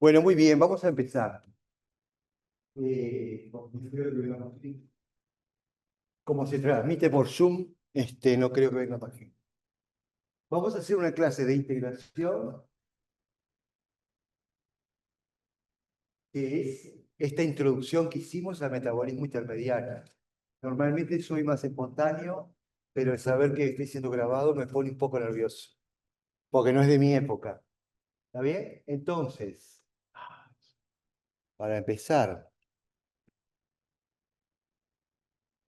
Bueno, muy bien, vamos a empezar. Como se transmite por Zoom, no creo que venga página. Vamos a hacer una clase de integración, que es esta introducción que hicimos al metabolismo intermediario. Normalmente soy más espontáneo, pero el saber que estoy siendo grabado me pone un poco nervioso, porque no es de mi época. ¿Está bien? Entonces, para empezar,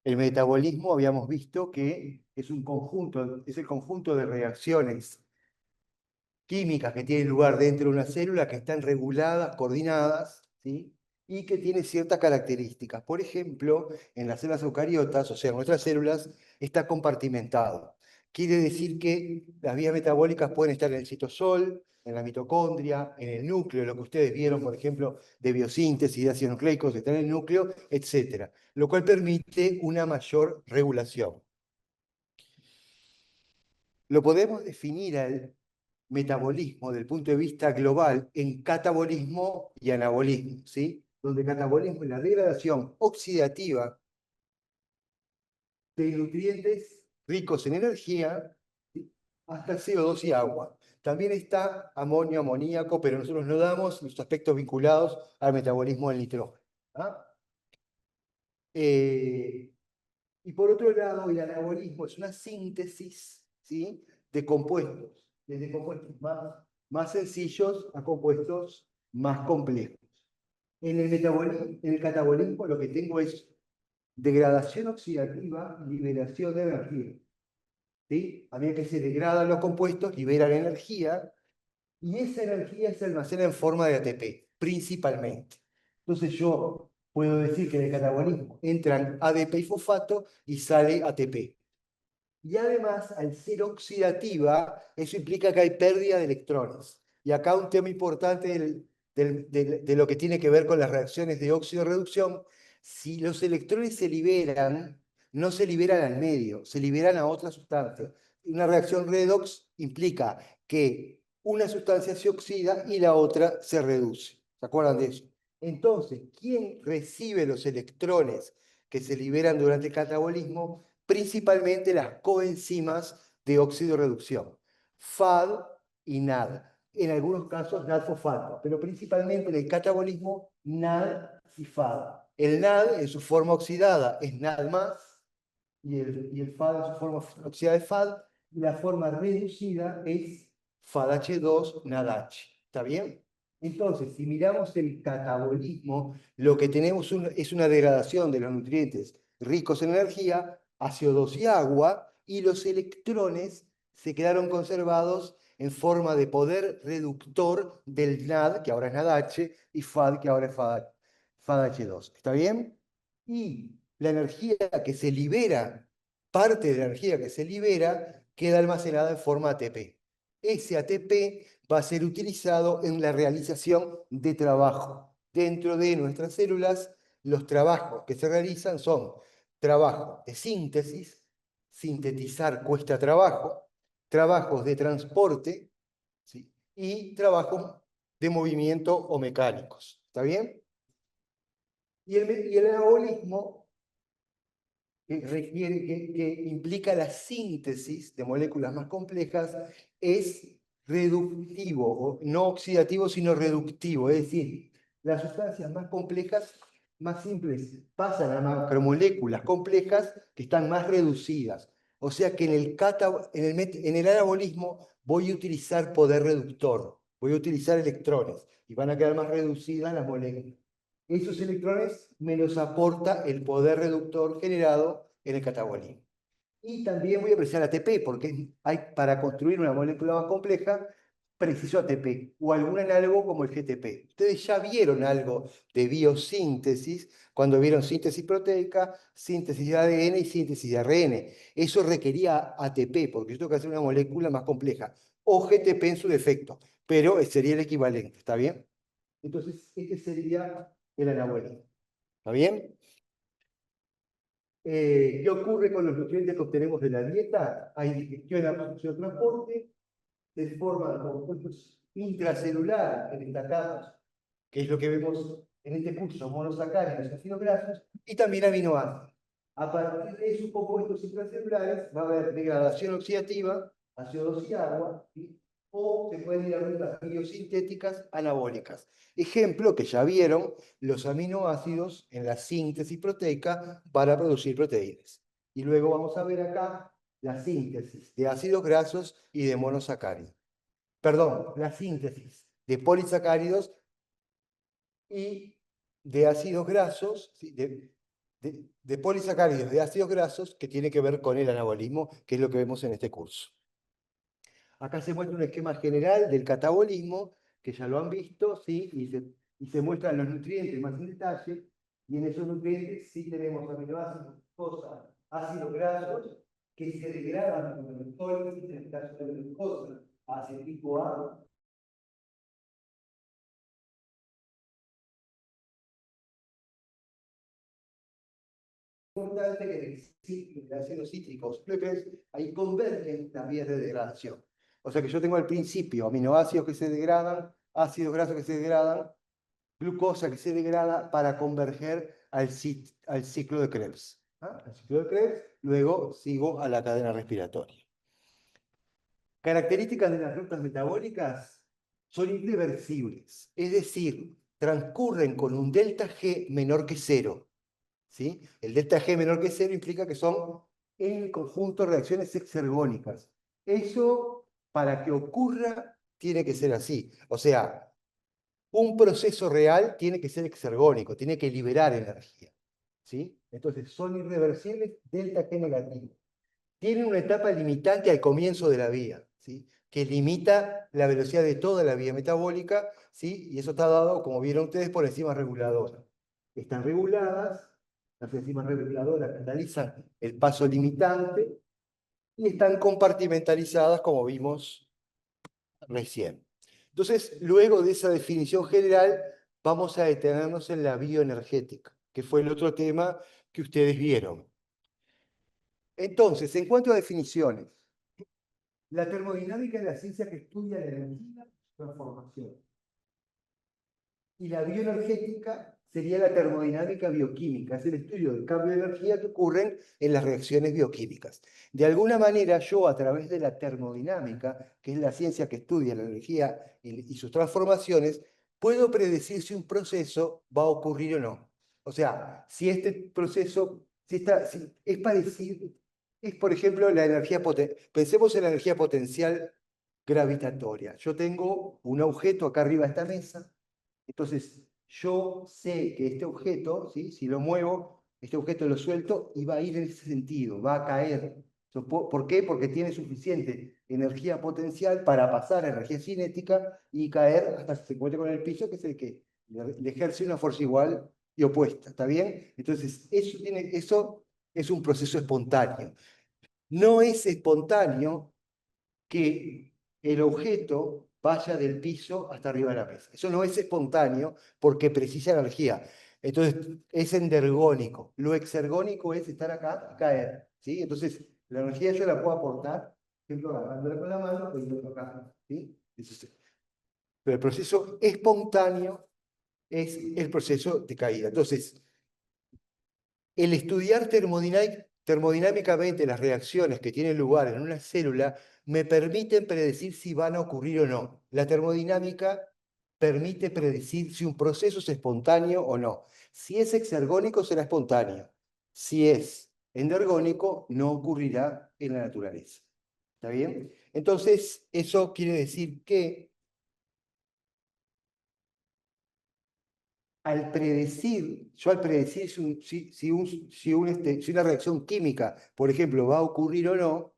el metabolismo habíamos visto que es un conjunto, es el conjunto de reacciones químicas que tienen lugar dentro de una célula, que están reguladas, coordinadas, ¿sí? Y que tienen ciertas características. Por ejemplo, en las células eucariotas, o sea, en nuestras células, está compartimentado. Quiere decir que las vías metabólicas pueden estar en el citosol, en la mitocondria, en el núcleo, lo que ustedes vieron, por ejemplo, de biosíntesis de ácidos nucleicos, está en el núcleo, etcétera, lo cual permite una mayor regulación. Lo podemos definir al metabolismo desde el punto de vista global en catabolismo y anabolismo, ¿sí? Donde catabolismo es la degradación oxidativa de nutrientes ricos en energía, ¿sí? Hasta CO2 y agua. También está amonio, amoníaco, pero nosotros no damos los aspectos vinculados al metabolismo del nitrógeno. ¿Ah? Eh, Y por otro lado, el anabolismo es una síntesis, ¿sí? De compuestos, desde compuestos más sencillos a compuestos más complejos. En el catabolismo lo que tengo es degradación oxidativa, liberación de energía. ¿Sí? A medida que se degradan los compuestos, liberan energía y esa energía se almacena en forma de ATP, principalmente. Entonces yo puedo decir que en el catabolismo entran ADP y fosfato y sale ATP. Y además, al ser oxidativa, eso implica que hay pérdida de electrones. Y acá un tema importante de lo que tiene que ver con las reacciones de óxido-reducción: si los electrones se liberan, no se liberan al medio, se liberan a otra sustancia. Una reacción redox implica que una sustancia se oxida y la otra se reduce. ¿Se acuerdan de eso? Entonces, ¿quién recibe los electrones que se liberan durante el catabolismo? Principalmente las coenzimas de óxido-reducción, FAD y NAD. En algunos casos NAD-fosfato, pero principalmente en el catabolismo NAD y FAD. El NAD en su forma oxidada es NAD+, y el FAD en su forma oxidada es FAD, y la forma reducida es FADH2 NADH. ¿Está bien? Entonces, si miramos el catabolismo, lo que tenemos es una degradación de los nutrientes ricos en energía a CO2 y agua, y los electrones se quedaron conservados en forma de poder reductor del NAD, que ahora es NADH, y FAD, que ahora es FADH2. ¿Está bien? Y la energía que se libera, parte de la energía que se libera, queda almacenada en forma ATP. Ese ATP va a ser utilizado en la realización de trabajo. Dentro de nuestras células, los trabajos que se realizan son trabajo de síntesis, sintetizar cuesta trabajo, trabajos de transporte, ¿sí? Y trabajos de movimiento o mecánicos. ¿Está bien? Y el anabolismo, que implica la síntesis de moléculas más complejas, es reductivo, o no oxidativo, sino reductivo. Es decir, las sustancias más complejas, más simples, pasan a macromoléculas complejas que están más reducidas. O sea que en el anabolismo voy a utilizar poder reductor, voy a utilizar electrones y van a quedar más reducidas las moléculas. Esos electrones me los aporta el poder reductor generado en el catabolismo. Y también voy a precisar ATP, porque para construir una molécula más compleja, preciso ATP o algún análogo como el GTP. Ustedes ya vieron algo de biosíntesis cuando vieron síntesis proteica, síntesis de ADN y síntesis de ARN. Eso requería ATP, porque yo tengo que hacer una molécula más compleja, o GTP en su defecto, pero sería el equivalente. ¿Está bien? Entonces, este sería el anabolismo. ¿Está bien? ¿Qué ocurre con los nutrientes que obtenemos de la dieta? Hay digestión, absorción, transporte, se forman compuestos intracelulares que destacamos que es lo que vemos en este curso, monosacáridos, ácidos grasos, y también aminoácidos. A partir de esos compuestos intracelulares va a haber degradación oxidativa, ácido 2 y agua, ¿sí? O se pueden ir a rutas biosintéticas anabólicas. Ejemplo que ya vieron, los aminoácidos en la síntesis proteica para producir proteínas. Y luego vamos a ver acá la síntesis de ácidos grasos y de monosacáridos. Perdón, la síntesis de polisacáridos y de ácidos grasos, ¿sí? de polisacáridos de ácidos grasos que tiene que ver con el anabolismo, que es lo que vemos en este curso. Acá se muestra un esquema general del catabolismo, que ya lo han visto, ¿sí? Y se muestran los nutrientes más en detalle, y en esos nutrientes sí tenemos aminoácidos, glucosa, ácidos grasos, que se degradan con el glucólisis, en el caso de la glucosa, hacia el tipo A, importante que en el ciclo de ácidos cítricos ahí convergen las vías de degradación. O sea que yo tengo al principio aminoácidos que se degradan, ácidos grasos que se degradan, glucosa que se degrada para converger al ciclo de Krebs. ¿Ah? Al ciclo de Krebs, luego sigo a la cadena respiratoria. Características de las rutas metabólicas son irreversibles, es decir, transcurren con un delta G menor que cero. ¿Sí? El delta G menor que cero implica que son en conjunto reacciones exergónicas. Eso, para que ocurra, tiene que ser así. O sea, un proceso real tiene que ser exergónico, tiene que liberar energía. ¿Sí? Entonces, son irreversibles delta G negativo. Tienen una etapa limitante al comienzo de la vía, ¿sí? Que limita la velocidad de toda la vía metabólica, ¿sí? Y eso está dado, como vieron ustedes, por enzimas reguladoras. Están reguladas, las enzimas reguladoras catalizan el paso limitante y están compartimentalizadas, como vimos recién. Entonces, luego de esa definición general, vamos a detenernos en la bioenergética, que fue el otro tema que ustedes vieron. Entonces, en cuanto a definiciones, la termodinámica es la ciencia que estudia la energía y su transformación. Y la bioenergética sería la termodinámica bioquímica, es el estudio del cambio de energía que ocurren en las reacciones bioquímicas. De alguna manera, yo a través de la termodinámica, que es la ciencia que estudia la energía y sus transformaciones, puedo predecir si un proceso va a ocurrir o no. O sea, si este proceso, si es parecido, es por ejemplo la energía potencial. Pensemos en la energía potencial gravitatoria. Yo tengo un objeto acá arriba de esta mesa. Entonces, yo sé que este objeto, ¿sí? Si lo muevo, este objeto lo suelto y va a ir en ese sentido, va a caer. ¿Por qué? Porque tiene suficiente energía potencial para pasar a energía cinética y caer hasta que se encuentre con el piso, que es el que le ejerce una fuerza igual y opuesta. ¿Está bien? Entonces, eso es un proceso espontáneo. No es espontáneo que el objeto vaya del piso hasta arriba de la mesa. Eso no es espontáneo porque precisa energía. Entonces, es endergónico. Lo exergónico es estar acá y caer. ¿Sí? Entonces, la energía yo la puedo aportar, por ejemplo, agarrándola con la mano, poniéndola acá. ¿Sí? Pero el proceso espontáneo es el proceso de caída. Entonces, el estudiar termodinámicamente las reacciones que tienen lugar en una célula me permiten predecir si van a ocurrir o no. La termodinámica permite predecir si un proceso es espontáneo o no. Si es exergónico, será espontáneo. Si es endergónico, no ocurrirá en la naturaleza. ¿Está bien? Entonces, eso quiere decir que yo al predecir si una reacción química, por ejemplo, va a ocurrir o no,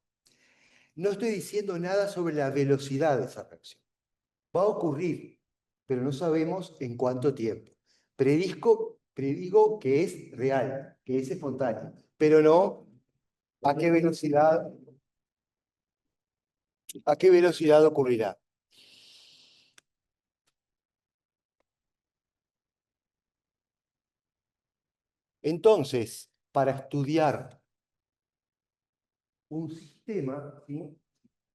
no estoy diciendo nada sobre la velocidad de esa reacción. Va a ocurrir, pero no sabemos en cuánto tiempo. Predigo que es real, que es espontáneo, pero no a qué velocidad ocurrirá. Entonces, para estudiar un sistema, ¿sí?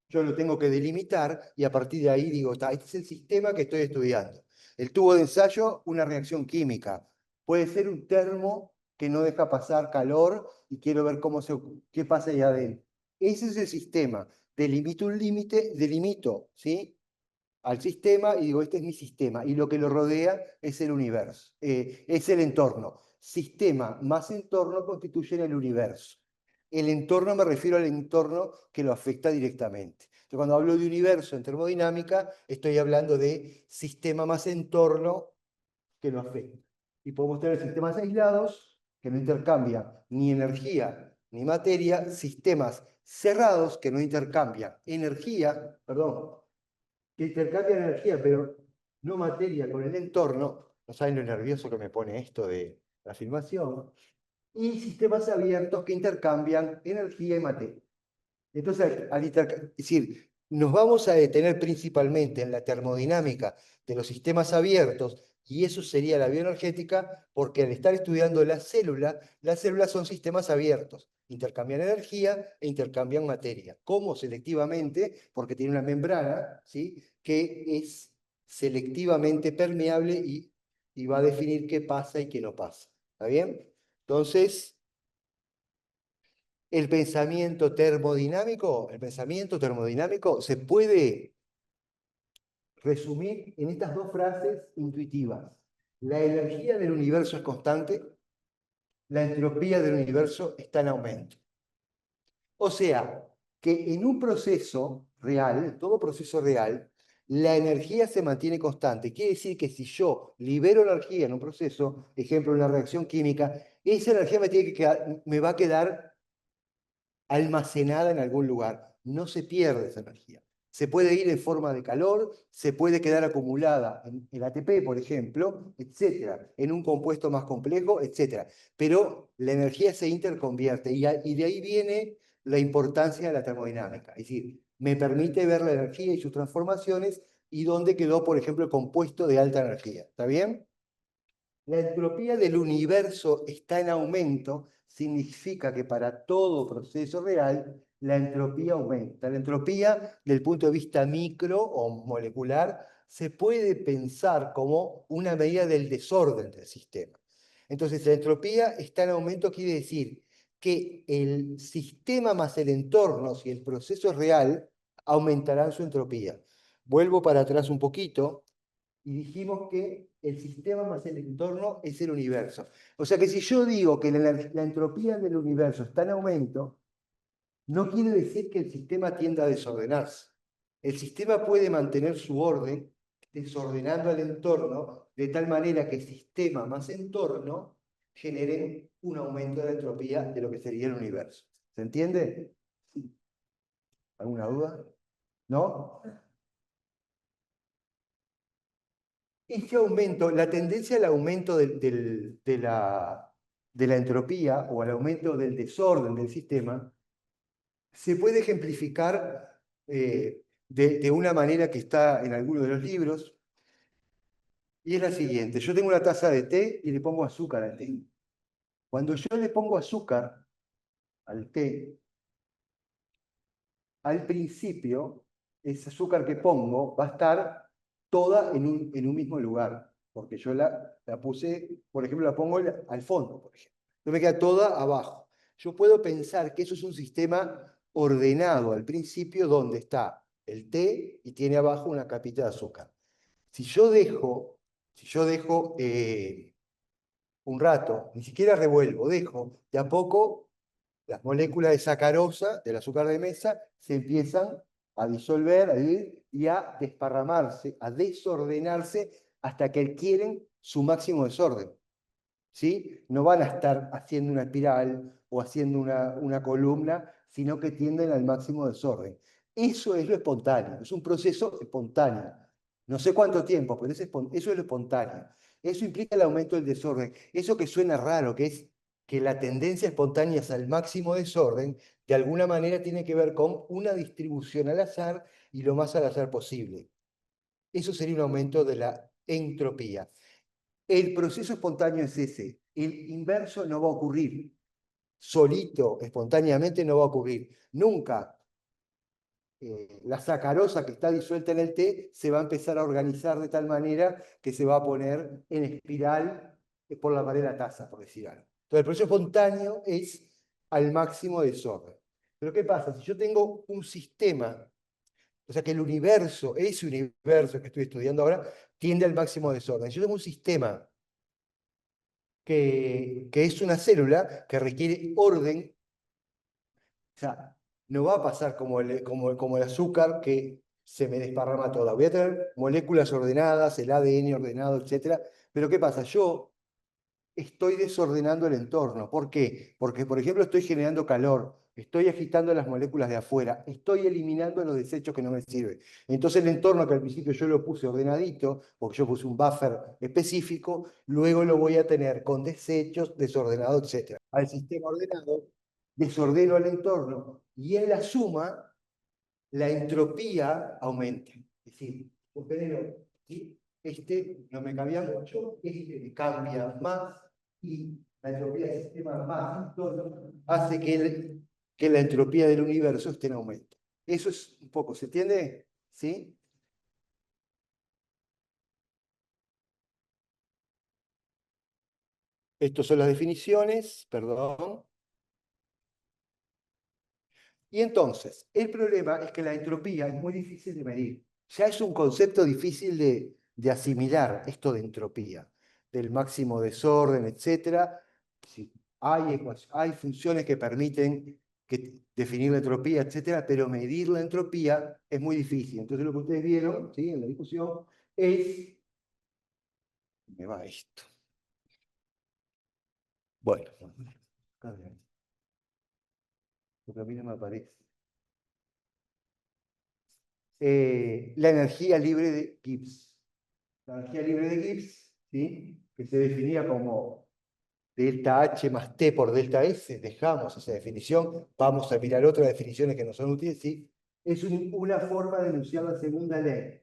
Yo lo tengo que delimitar y a partir de ahí digo, este es el sistema que estoy estudiando. El tubo de ensayo, una reacción química. Puede ser un termo que no deja pasar calor y quiero ver qué pasa ahí adentro. Ese es el sistema. Delimito un límite, delimito, ¿sí? Al sistema y digo, este es mi sistema. Y lo que lo rodea es el universo, es el entorno. Sistema más entorno constituyen el universo. El entorno me refiero al entorno que lo afecta directamente. Entonces, cuando hablo de universo en termodinámica, estoy hablando de sistema más entorno que lo afecta. Y podemos tener sistemas aislados que no intercambian ni energía ni materia, sistemas cerrados que no intercambian energía, perdón, que intercambian energía, pero no materia con el entorno. No saben lo nervioso que me pone esto de la filmación. Y sistemas abiertos que intercambian energía y materia. Entonces, es decir, nos vamos a detener principalmente en la termodinámica de los sistemas abiertos, y eso sería la bioenergética, porque al estar estudiando las células son sistemas abiertos, intercambian energía e intercambian materia. ¿Cómo? Selectivamente, porque tiene una membrana, ¿sí?, que es selectivamente permeable y va a definir qué pasa y qué no pasa. ¿Está bien? Entonces, el pensamiento termodinámico se puede resumir en estas dos frases intuitivas. La energía del universo es constante, la entropía del universo está en aumento. O sea, que en un proceso real, en todo proceso real, la energía se mantiene constante. Quiere decir que si yo libero energía en un proceso, ejemplo, una reacción química, esa energía me va a quedar almacenada en algún lugar. No se pierde esa energía. Se puede ir en forma de calor, se puede quedar acumulada en el ATP, por ejemplo, etcétera, en un compuesto más complejo, etcétera. Pero la energía se interconvierte y de ahí viene la importancia de la termodinámica. Es decir, me permite ver la energía y sus transformaciones y dónde quedó, por ejemplo, el compuesto de alta energía. ¿Está bien? La entropía del universo está en aumento, significa que para todo proceso real, la entropía aumenta. La entropía, del punto de vista micro o molecular, se puede pensar como una medida del desorden del sistema. Entonces, la entropía está en aumento, quiere decir que el sistema más el entorno, si el proceso es real, aumentarán su entropía. Vuelvo para atrás un poquito y dijimos que el sistema más el entorno es el universo. O sea que si yo digo que la entropía del universo está en aumento, no quiere decir que el sistema tienda a desordenarse. El sistema puede mantener su orden desordenando el entorno de tal manera que sistema más entorno generen un aumento de la entropía de lo que sería el universo. ¿Se entiende? ¿Alguna duda? ¿No? Este aumento, la tendencia al aumento de la entropía o al aumento del desorden del sistema se puede ejemplificar de una manera que está en alguno de los libros, y es la siguiente. Yo tengo una taza de té y le pongo azúcar al té. Cuando yo le pongo azúcar al té, al principio, ese azúcar que pongo va a estar toda en un mismo lugar, porque yo la puse, por ejemplo, la pongo al fondo, por ejemplo. No me queda toda abajo. Yo puedo pensar que eso es un sistema ordenado al principio, donde está el té y tiene abajo una capita de azúcar. Si yo dejo, un rato, ni siquiera revuelvo, dejo de a poco las moléculas de sacarosa del azúcar de mesa se empiezan a disolver y a desparramarse, a desordenarse hasta que adquieren su máximo desorden. ¿Sí? No van a estar haciendo una espiral o haciendo una columna, sino que tienden al máximo desorden. Eso es lo espontáneo, es un proceso espontáneo. No sé cuánto tiempo, pero eso es lo espontáneo. Eso implica el aumento del desorden. Eso que suena raro, que es que la tendencia espontánea es al máximo desorden, de alguna manera tiene que ver con una distribución al azar y lo más al azar posible. Eso sería un aumento de la entropía. El proceso espontáneo es ese. El inverso no va a ocurrir. Solito, espontáneamente no va a ocurrir. Nunca. la sacarosa que está disuelta en el té se va a empezar a organizar de tal manera que se va a poner en espiral por la pared de la taza, por decir algo. Entonces, el proceso espontáneo es al máximo desorden. Pero ¿qué pasa? Si yo tengo un sistema, o sea que el universo, ese universo que estoy estudiando ahora, tiende al máximo desorden. Si yo tengo un sistema que es una célula que requiere orden, o sea, no va a pasar como el azúcar que se me desparrama toda. Voy a tener moléculas ordenadas, el ADN ordenado, etcétera. Pero ¿qué pasa? Yo estoy desordenando el entorno. ¿Por qué? Porque, por ejemplo, estoy generando calor, estoy agitando las moléculas de afuera, estoy eliminando los desechos que no me sirven. Entonces el entorno que al principio yo lo puse ordenadito, porque yo puse un buffer específico, luego lo voy a tener con desechos, desordenado, etcétera. Al sistema ordenado, desordeno el entorno y en la suma, la entropía aumenta. Es decir, porque ¿sí? Este no me cambia mucho, este me cambia más y la entropía del sistema más entorno hace que la entropía del universo esté en aumento. Eso es un poco, ¿se entiende? ¿Sí? Estas son las definiciones, perdón. Y entonces, el problema es que la entropía es muy difícil de medir. Ya es un concepto difícil de asimilar, esto de entropía, del máximo desorden, etcétera. Sí, hay funciones que permiten definir la entropía, etcétera, pero medir la entropía es muy difícil. Entonces, lo que ustedes vieron, ¿sí? En la discusión es... Me va esto. Bueno, porque a mí no me aparece. La energía libre de Gibbs. La energía libre de Gibbs, ¿sí? Que se definía como delta H más T por delta S, dejamos esa definición, vamos a mirar otras definiciones que no son útiles, ¿sí? Es una forma de enunciar la segunda ley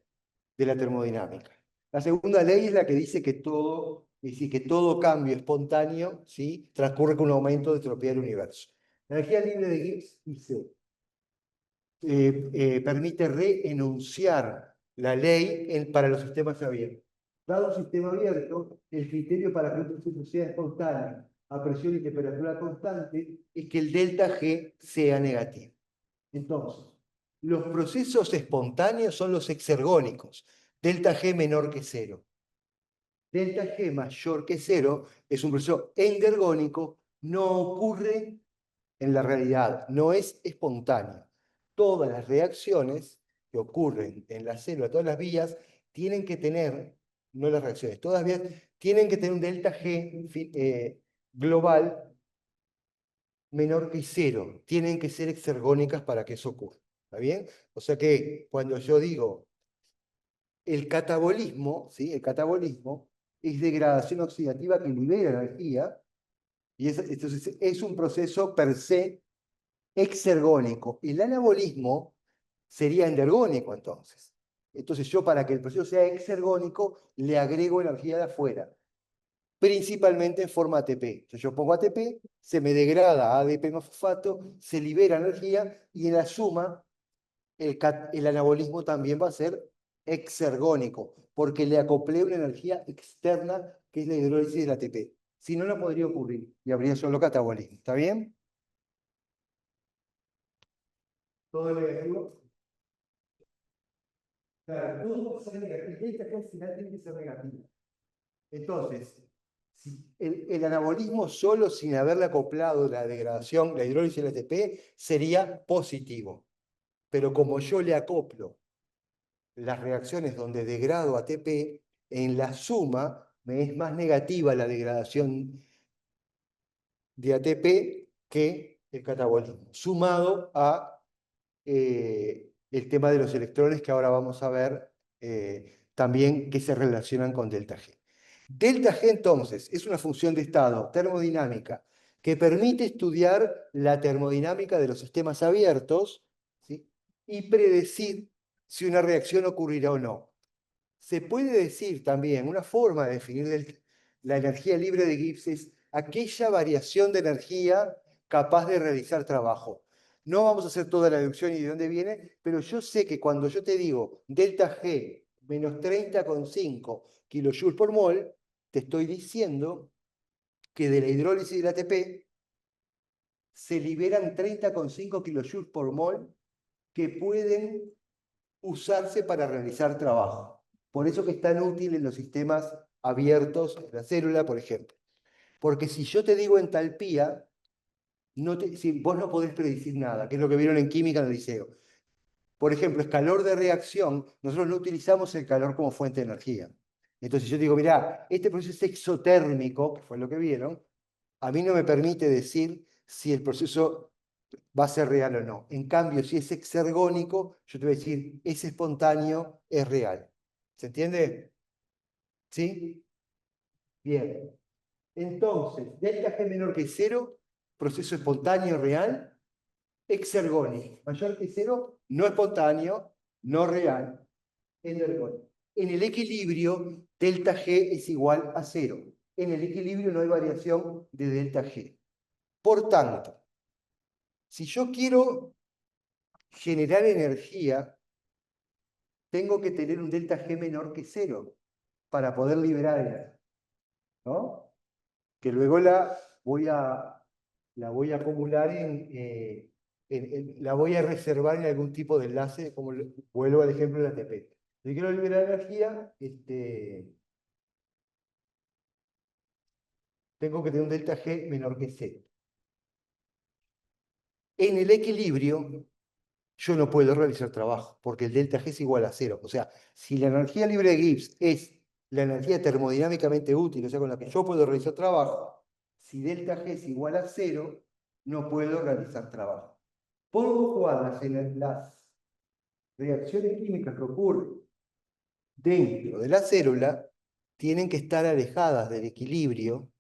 de la termodinámica. La segunda ley es la que dice que todo, es decir, que todo cambio espontáneo, ¿sí? Transcurre con un aumento de entropía del universo. La energía libre de Gibbs dice permite reenunciar la ley para los sistemas abiertos. Dado un sistema abierto, el criterio para que un proceso sea espontáneo a presión y temperatura constante es que el delta G sea negativo. Entonces, los procesos espontáneos son los exergónicos, delta G menor que cero. Delta G mayor que cero es un proceso endergónico, no ocurre en la realidad, no es espontáneo. Todas las reacciones que ocurren en la célula, todas las vías, tienen que tener, no las reacciones, todas las vías tienen que tener un delta G global menor que cero. Tienen que ser exergónicas para que eso ocurra. ¿Está bien? O sea que cuando yo digo el catabolismo, ¿sí? El catabolismo es degradación oxidativa que libera energía y entonces es un proceso per se exergónico. El anabolismo sería endergónico entonces. Entonces yo para que el proceso sea exergónico le agrego energía de afuera, principalmente en forma ATP. Entonces yo pongo ATP, se me degrada a ADP más fosfato, se libera energía y en la suma el anabolismo también va a ser exergónico, porque le acoplé una energía externa que es la hidrólisis del ATP. Si no, no podría ocurrir y habría solo catabolismo. ¿Está bien? Todo negativo. Claro, todo va a ser negativo. El delta G al final tiene que ser negativo. Entonces, si el anabolismo solo sin haberle acoplado la degradación, la hidrólisis del ATP, sería positivo. Pero como yo le acoplo las reacciones donde degrado ATP, en la suma me es más negativa la degradación de ATP que el catabolismo, sumado a el tema de los electrones que ahora vamos a ver también que se relacionan con delta G. Delta G entonces es una función de estado termodinámica que permite estudiar la termodinámica de los sistemas abiertos, ¿sí? Y predecir si una reacción ocurrirá o no. Se puede decir también, una forma de definir la energía libre de Gibbs es aquella variación de energía capaz de realizar trabajo. No vamos a hacer toda la deducción y de dónde viene, pero yo sé que cuando yo te digo delta G menos 30,5 kilojoules por mol, te estoy diciendo que de la hidrólisis del ATP se liberan 30,5 kilojoules por mol que pueden usarse para realizar trabajo. Por eso que es tan útil en los sistemas abiertos, en la célula, por ejemplo. Porque si yo te digo entalpía, si vos no podés predecir nada, que es lo que vieron en química en el liceo. Por ejemplo, es calor de reacción, nosotros no utilizamos el calor como fuente de energía. Entonces yo digo, mirá, este proceso es exotérmico, que fue lo que vieron, a mí no me permite decir si el proceso va a ser real o no. En cambio, si es exergónico, yo te voy a decir, es espontáneo, es real. ¿Se entiende? ¿Sí? Bien. Entonces, delta G menor que cero, proceso espontáneo real, exergónico. Mayor que cero, no espontáneo, no real, energónico. En el equilibrio, delta G es igual a cero. En el equilibrio no hay variación de delta G. Por tanto, si yo quiero generar energía, tengo que tener un delta G menor que cero para poder liberar energía, ¿no? Que luego la voy a acumular la voy a reservar en algún tipo de enlace, como vuelvo al ejemplo de la ATP. Si quiero liberar energía, tengo que tener un delta G menor que cero. En el equilibrio, yo no puedo realizar trabajo, porque el delta G es igual a cero. O sea, si la energía libre de Gibbs es la energía termodinámicamente útil, o sea, con la que yo puedo realizar trabajo, si delta G es igual a cero, no puedo realizar trabajo. Por lo cual, las reacciones químicas que ocurren dentro de la célula tienen que estar alejadas del equilibrio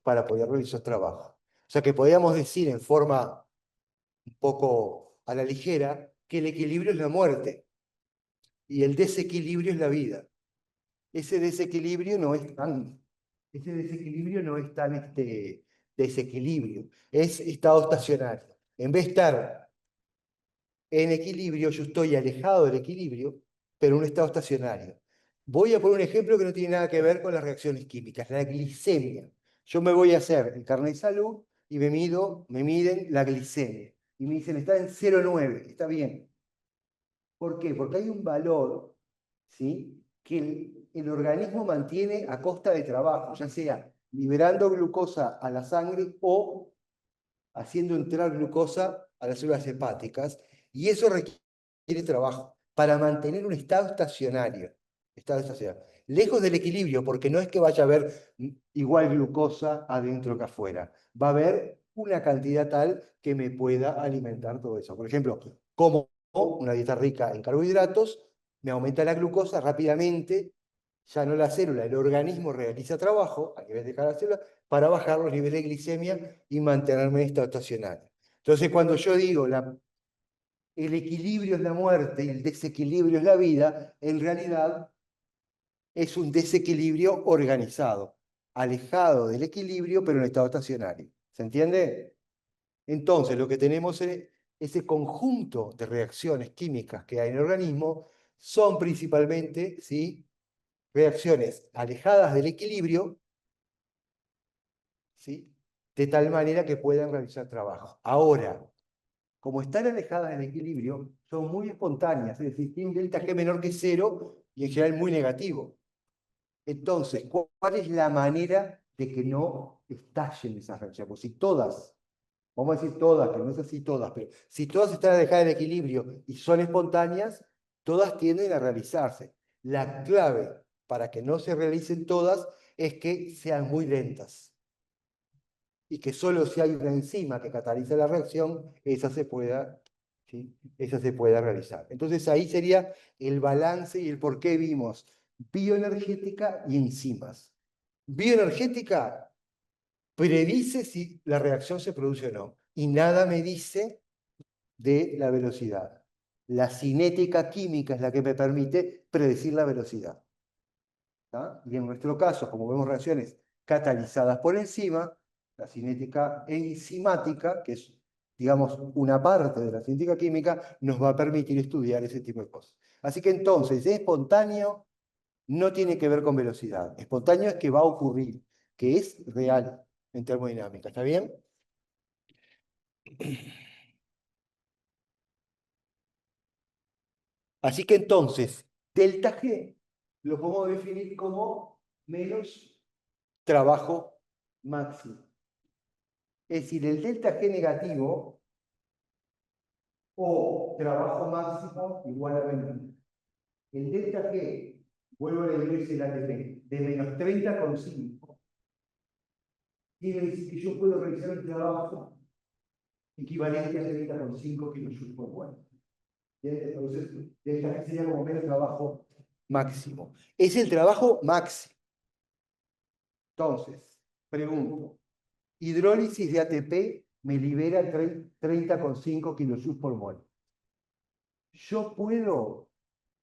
para poder realizar trabajo. O sea que podríamos decir en forma un poco a la ligera que el equilibrio es la muerte y el desequilibrio es la vida. Ese desequilibrio no es tan, desequilibrio, es estado estacionario. En vez de estar en equilibrio, yo estoy alejado del equilibrio, pero en un estado estacionario. Voy a poner un ejemplo que no tiene nada que ver con las reacciones químicas, la glicemia. Yo me voy a hacer el carnet de salud y me miden la glicemia. Y me dicen, está en 0,9, está bien. ¿Por qué? Porque hay un valor, ¿sí?, que el organismo mantiene a costa de trabajo, ya sea liberando glucosa a la sangre o haciendo entrar glucosa a las células hepáticas, y eso requiere trabajo para mantener un estado estacionario, lejos del equilibrio, porque no es que vaya a haber igual glucosa adentro que afuera, va a haber una cantidad tal que me pueda alimentar todo eso. Por ejemplo, como una dieta rica en carbohidratos, me aumenta la glucosa rápidamente, ya no la célula, el organismo realiza trabajo a nivel de cada célula para bajar los niveles de glicemia y mantenerme en estado estacionario. Entonces, cuando yo digo el equilibrio es la muerte y el desequilibrio es la vida, en realidad es un desequilibrio organizado, alejado del equilibrio, pero en estado estacionario. ¿Se entiende? Entonces, lo que tenemos es ese conjunto de reacciones químicas que hay en el organismo son principalmente, ¿sí?, reacciones alejadas del equilibrio, ¿sí?, de tal manera que puedan realizar trabajo. Ahora, como están alejadas del equilibrio, son muy espontáneas, es decir, tienen delta G menor que cero y en general muy negativo. Entonces, ¿cuál es la manera de que no estallen esas reacciones? Pues si todas, vamos a decir todas, pero no es así todas, pero si todas están alejadas del equilibrio y son espontáneas, todas tienden a realizarse. La clave para que no se realicen todas es que sean muy lentas y que solo si hay una enzima que cataliza la reacción, ¿sí?, esa se pueda realizar. Entonces ahí sería el balance y el por qué vimos bioenergética y enzimas. Bioenergética predice si la reacción se produce o no, y nada me dice de la velocidad. La cinética química es la que me permite predecir la velocidad. ¿Tá? Y en nuestro caso, como vemos reacciones catalizadas por enzima, la cinética enzimática, que es digamos, una parte de la científica química nos va a permitir estudiar ese tipo de cosas. Así que entonces, es espontáneo, no tiene que ver con velocidad. Espontáneo es que va a ocurrir, que es real en termodinámica. ¿Está bien? Así que entonces, delta G lo podemos definir como menos trabajo máximo. Es decir, el delta G negativo o trabajo máximo igual a menos. El delta G, vuelvo a leer el ATP, de menos 30,5, quiere decir que yo puedo realizar el trabajo equivalente a 30,5 kilojoules por mol. Entonces, delta G sería como menos trabajo máximo. Es el trabajo máximo. Entonces, pregunto, hidrólisis de ATP me libera 30,5 kilojoules por mol. Yo puedo,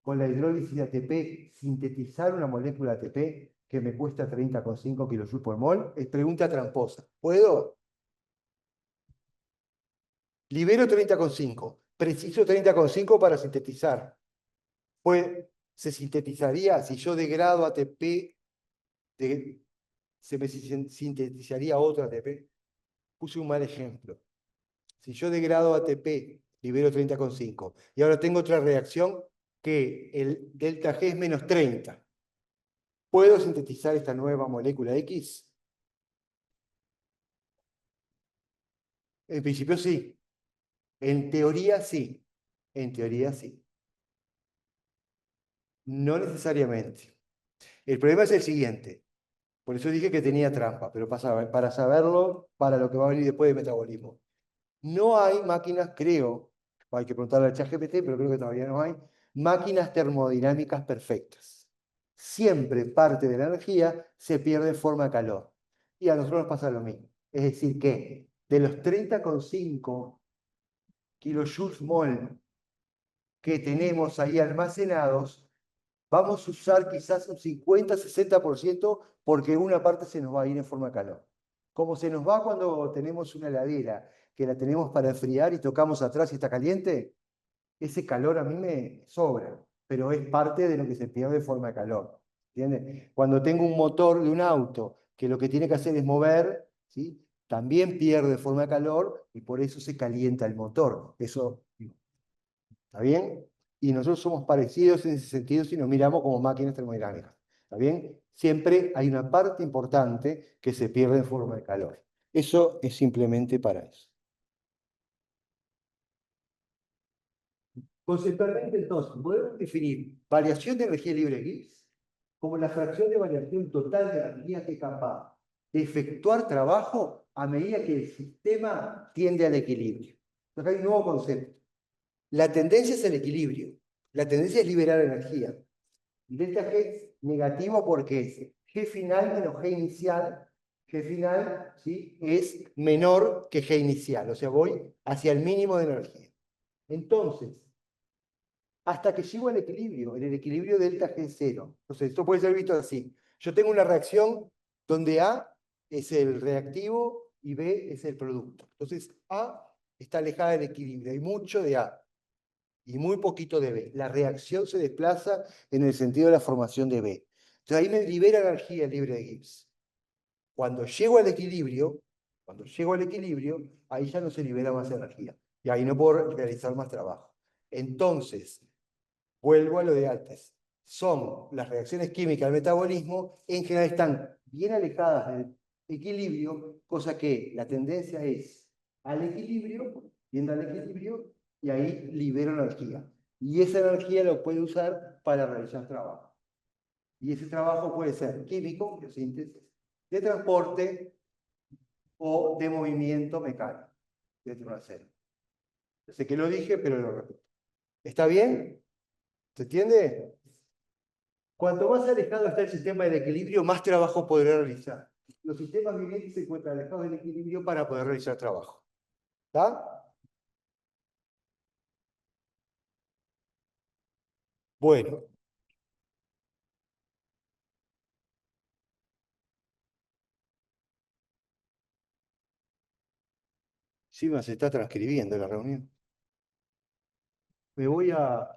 con la hidrólisis de ATP, sintetizar una molécula ATP que me cuesta 30,5 kilojoules por mol. Es pregunta tramposa. ¿Puedo? Libero 30,5. Preciso 30,5 para sintetizar. Pues se sintetizaría, si yo degrado ATP, se me sintetizaría otro ATP. Puse un mal ejemplo. Si yo degrado ATP, libero 30,5. Y ahora tengo otra reacción que el delta G es menos 30. ¿Puedo sintetizar esta nueva molécula X? En principio sí. En teoría sí. En teoría sí. No necesariamente. El problema es el siguiente. Por eso dije que tenía trampa, pero para saberlo, para lo que va a venir después de metabolismo. No hay máquinas, creo, hay que preguntarle al ChatGPT, pero creo que todavía no hay, máquinas termodinámicas perfectas. Siempre parte de la energía se pierde en forma de calor. Y a nosotros nos pasa lo mismo. Es decir, que de los 30,5 kilojoules mol que tenemos ahí almacenados, vamos a usar quizás un 50-60% porque una parte se nos va a ir en forma de calor. Como se nos va cuando tenemos una heladera que la tenemos para enfriar y tocamos atrás y está caliente, ese calor a mí me sobra, pero es parte de lo que se pierde en forma de calor. ¿Entiendes? Cuando tengo un motor de un auto que lo que tiene que hacer es mover, ¿sí? También pierde forma de calor y por eso se calienta el motor. Eso, ¿está bien? Y nosotros somos parecidos en ese sentido si nos miramos como máquinas termodinámicas. ¿Está bien? Siempre hay una parte importante que se pierde en forma de calor. Eso es simplemente para eso. Conceptualmente, entonces, podemos definir variación de energía libre de Gibbs como la fracción de variación total de energía que es capaz de efectuar trabajo a medida que el sistema tiende al equilibrio. Entonces hay un nuevo concepto. La tendencia es el equilibrio. La tendencia es liberar energía. Delta G es negativo porque es G final menos G inicial. G final, ¿sí?, es menor que G inicial. O sea, voy hacia el mínimo de energía. Entonces, hasta que llego al equilibrio, en el equilibrio delta G cero. Entonces, esto puede ser visto así. Yo tengo una reacción donde A es el reactivo y B es el producto. Entonces, A está alejada del equilibrio. Hay mucho de A y muy poquito de B. La reacción se desplaza en el sentido de la formación de B. Entonces, ahí me libera energía libre de Gibbs. Cuando llego al equilibrio, ahí ya no se libera más energía. Y ahí no puedo realizar más trabajo. Entonces, vuelvo a lo de antes. Son las reacciones químicas del metabolismo, en general están bien alejadas del equilibrio, cosa que la tendencia es al equilibrio, yendo al equilibrio, y ahí libero energía. Y esa energía lo puede usar para realizar trabajo. Y ese trabajo puede ser químico, biosíntesis, de transporte o de movimiento mecánico, dentro de una célula. Sé que lo dije, pero lo repito. ¿Está bien? ¿Se entiende? Cuanto más alejado está el sistema del equilibrio, más trabajo podrá realizar. Los sistemas vivientes se encuentran alejados del equilibrio para poder realizar trabajo. ¿Está? Bueno, Sí, se está transcribiendo la reunión. Me voy a,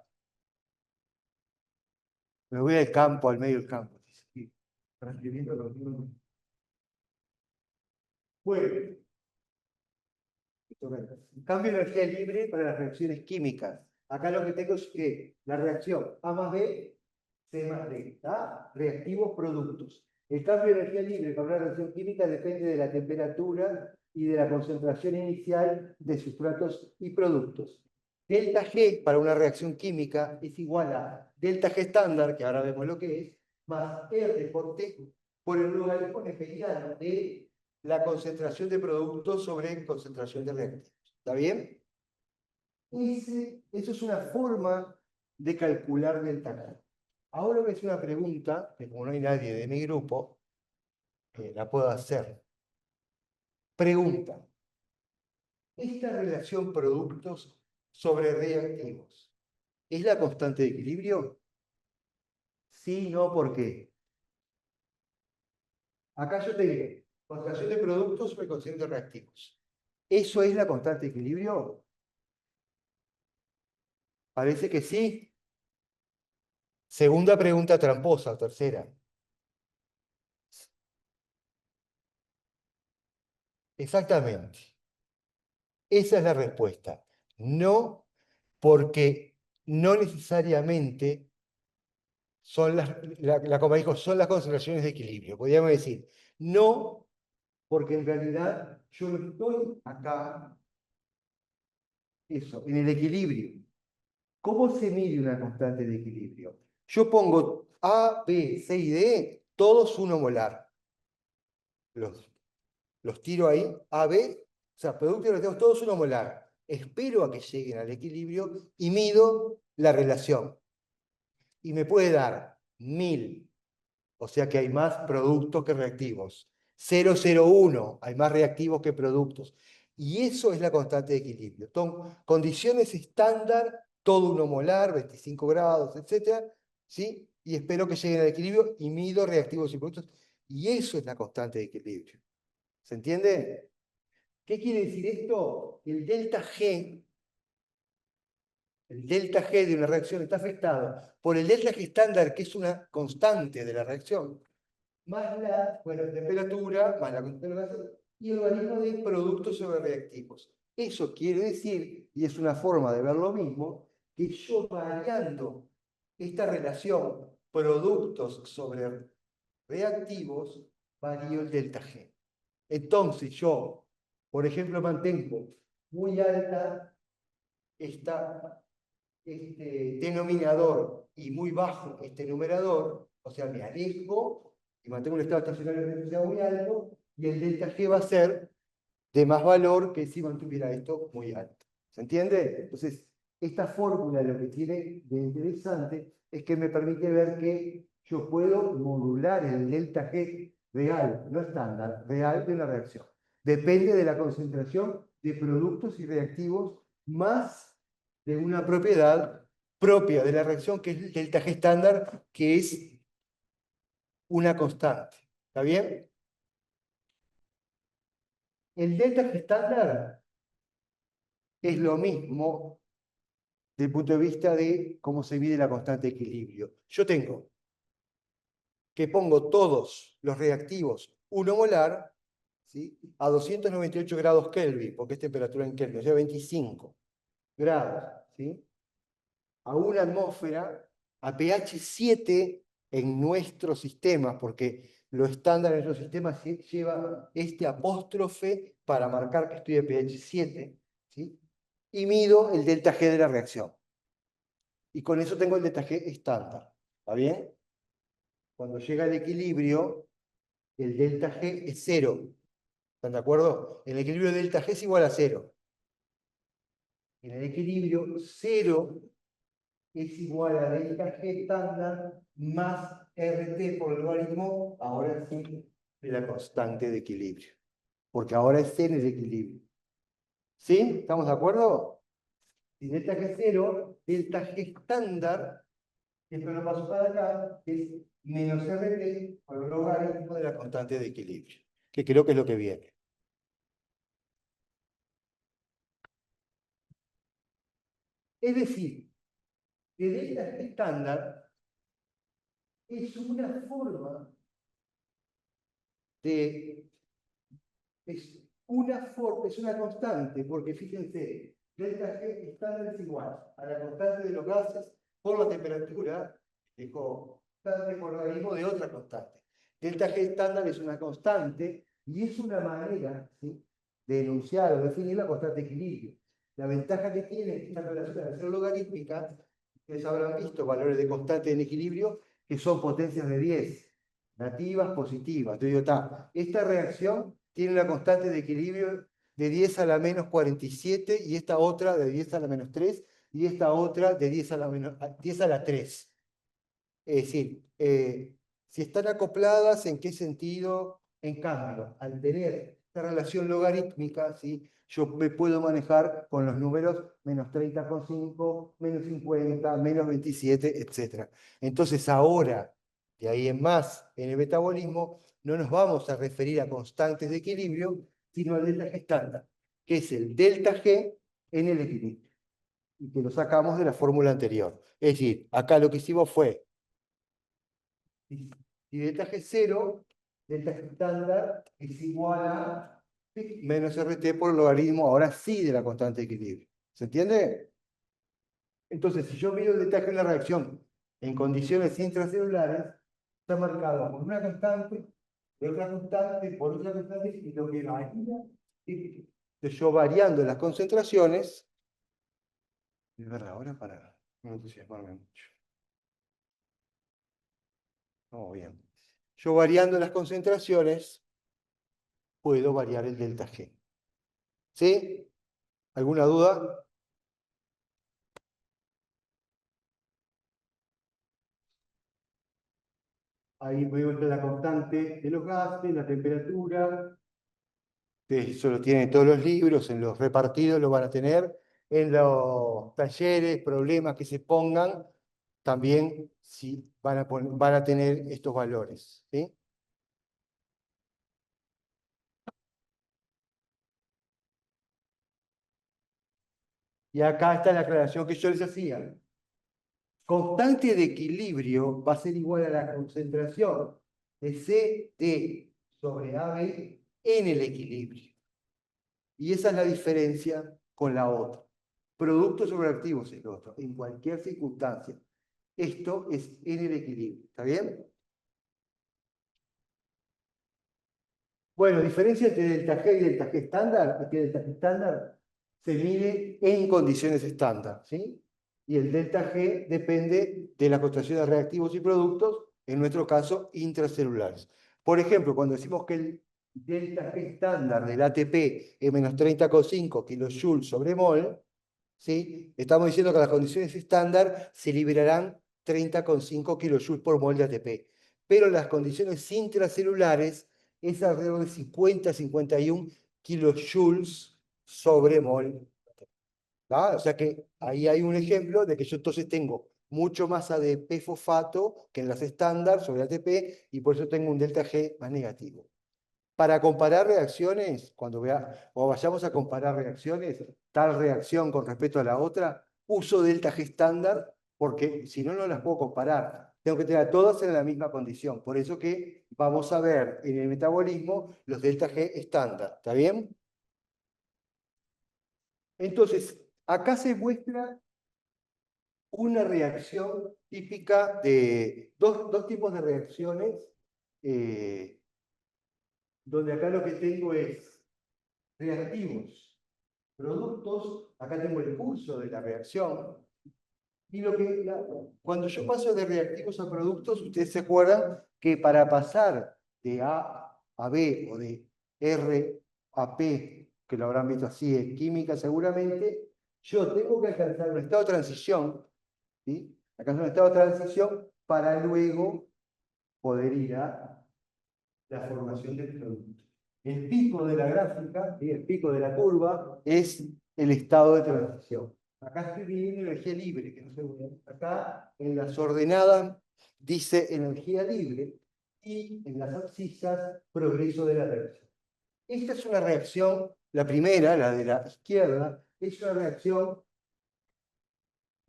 me voy al campo, al medio del campo. Sí, transcribiendo la reunión. Bueno, cambio de energía libre para las reacciones químicas. Acá lo que tengo es que la reacción A más B, C más D, ¿está? Reactivos productos. El cambio de energía libre para una reacción química depende de la temperatura y de la concentración inicial de sustratos y productos. Delta G para una reacción química es igual a delta G estándar, que ahora vemos lo que es, más R por T por el logaritmo neperiano de la concentración de productos sobre concentración de reactivos. ¿Está bien? Eso es una forma de calcular delta G. Ahora voy a hacer una pregunta, que como no hay nadie de mi grupo, la puedo hacer. Pregunta. ¿Esta relación productos sobre reactivos es la constante de equilibrio? Sí, no, ¿por qué? Acá yo tengo concentración de productos sobre concentración de reactivos. ¿Eso es la constante de equilibrio? Parece que sí. Segunda pregunta tramposa, tercera. Exactamente. Esa es la respuesta. No, porque no necesariamente son como dijo, son las concentraciones de equilibrio. Podríamos decir, no, porque en realidad yo no estoy acá, eso, en el equilibrio. ¿Cómo se mide una constante de equilibrio? Yo pongo A, B, C y D, todos 1 molar. Los tiro ahí, A, B, o sea, productos y reactivos todos 1 molar. Espero a que lleguen al equilibrio y mido la relación. Y me puede dar 1000, o sea que hay más productos que reactivos. 0,01, hay más reactivos que productos. Y eso es la constante de equilibrio. Son condiciones estándar, todo 1 molar, 25 grados, etc. ¿Sí? Y espero que lleguen al equilibrio y mido reactivos y productos. Y eso es la constante de equilibrio. ¿Se entiende? ¿Qué quiere decir esto? El delta G de una reacción está afectado por el delta G estándar, que es una constante de la reacción, más la temperatura, más la concentración y el logaritmo de productos sobre reactivos. Eso quiere decir, y es una forma de ver lo mismo, que yo variando esta relación productos sobre reactivos, varío el delta G. Entonces yo, por ejemplo, mantengo muy alta este denominador y muy bajo este numerador, o sea, me alejo y mantengo un estado estacionario de velocidad muy alto, y el delta G va a ser de más valor que si mantuviera esto muy alto. ¿Se entiende? Entonces, esta fórmula lo que tiene de interesante es que me permite ver que yo puedo modular el delta G real, no estándar, real de una reacción. Depende de la concentración de productos y reactivos más de una propiedad propia de la reacción, que es el delta G estándar, que es una constante. ¿Está bien? El delta G estándar es lo mismo desde el punto de vista de cómo se mide la constante de equilibrio. Yo tengo que pongo todos los reactivos 1 molar, ¿sí?, a 298 grados Kelvin, porque es temperatura en Kelvin, o sea, 25 grados, ¿sí?, a una atmósfera, a pH 7 en nuestros sistemas, porque lo estándar en nuestros sistemas lleva este apóstrofe para marcar que estoy a pH 7, ¿sí?, y mido el delta G de la reacción. Y con eso tengo el delta G estándar. ¿Está bien? Cuando llega al equilibrio, el delta G es 0. ¿Están de acuerdo? El equilibrio de delta G es igual a 0. En el equilibrio, 0 es igual a delta G estándar más RT por el logaritmo, ahora sí, de la constante de equilibrio. Porque ahora es en el equilibrio. ¿Sí? ¿Estamos de acuerdo? Si delta G es 0, delta G estándar, esto lo paso para acá, es menos RT por el logaritmo de la constante de equilibrio, que creo que es lo que viene. Es decir, que delta G estándar es una forma de... es una constante, porque fíjense, delta G estándar es igual a la constante de los gases por la temperatura, de constante por logaritmo de otra constante. Delta G estándar es una constante y es una manera, ¿sí?, de enunciar o definir la constante de equilibrio. La ventaja que tiene esta relación al ser logarítmica, ustedes habrán visto valores de constante en equilibrio que son potencias de 10, nativas, positivas. Entonces, esta reacción tiene una constante de equilibrio de 10 a la menos 47 y esta otra de 10 a la menos 3 y esta otra de 10 a la, 10 a la 3. Es decir, si están acopladas, ¿en qué sentido? En cambio, al tener esta relación logarítmica, ¿sí?, yo me puedo manejar con los números menos 30,5, menos 50, menos 27, etc. Entonces ahora, de ahí en más, en el metabolismo, no nos vamos a referir a constantes de equilibrio, sino al delta G estándar, que es el delta G en el equilibrio, y que lo sacamos de la fórmula anterior. Es decir, acá lo que hicimos fue, y delta G 0, delta G estándar es igual a menos RT por el logaritmo, ahora sí, de la constante de equilibrio. ¿Se entiende? Entonces, si yo mido el delta G en la reacción en condiciones intracelulares, está marcado por una constante, por otra constante, por otra constante, y lo que varía. Entonces, yo variando las concentraciones, es verdad, ahora para no entusiasmarme mucho. Vamos bien. Yo variando las concentraciones, puedo variar el delta G. ¿Sí? ¿Alguna duda? Ahí vemos la constante de los gases, la temperatura. Eso lo tienen en todos los libros, en los repartidos lo van a tener, en los talleres, problemas que se pongan, también sí, van a tener estos valores. ¿Sí? Y acá está la aclaración que yo les hacía. Constante de equilibrio va a ser igual a la concentración de CD sobre AB en el equilibrio. Y esa es la diferencia con la otra. Productos sobre activos es lo otro, en cualquier circunstancia. Esto es en el equilibrio. ¿Está bien? Bueno, diferencia entre delta G y delta G estándar es que delta G estándar se mide en condiciones estándar, ¿sí? Y el delta G depende de la concentración de reactivos y productos, en nuestro caso, intracelulares. Por ejemplo, cuando decimos que el delta G estándar del ATP es menos 30,5 kilojoules sobre mol, ¿sí?, estamos diciendo que a las condiciones estándar se liberarán 30,5 kilojoules por mol de ATP. Pero en las condiciones intracelulares es alrededor de 50-51 kilojoules sobre mol. ¿Ah? O sea que ahí hay un ejemplo de que yo entonces tengo mucho más ADP fosfato que en las estándar sobre ATP y por eso tengo un delta G más negativo. Para comparar reacciones, o vayamos a comparar reacciones, tal reacción con respecto a la otra, uso delta G estándar porque si no, no las puedo comparar. Tengo que tener a todas en la misma condición. Por eso que vamos a ver en el metabolismo los delta G estándar. ¿Está bien? Entonces, acá se muestra una reacción típica de dos tipos de reacciones, donde acá lo que tengo es reactivos, productos, acá tengo el curso de la reacción, y cuando yo paso de reactivos a productos, ustedes se acuerdan que para pasar de A a B o de R a P, que lo habrán visto así en química seguramente, yo tengo que alcanzar un estado de transición, ¿sí? Alcanzar un estado de transición para luego poder ir a la formación del producto. El pico de la gráfica, y el pico de la curva, es el estado de transición. Acá estoy viendo energía libre, que no se ve. Acá en las ordenadas dice energía libre y en las abscisas progreso de la reacción. Esta es una reacción, la primera, la de la izquierda, es una reacción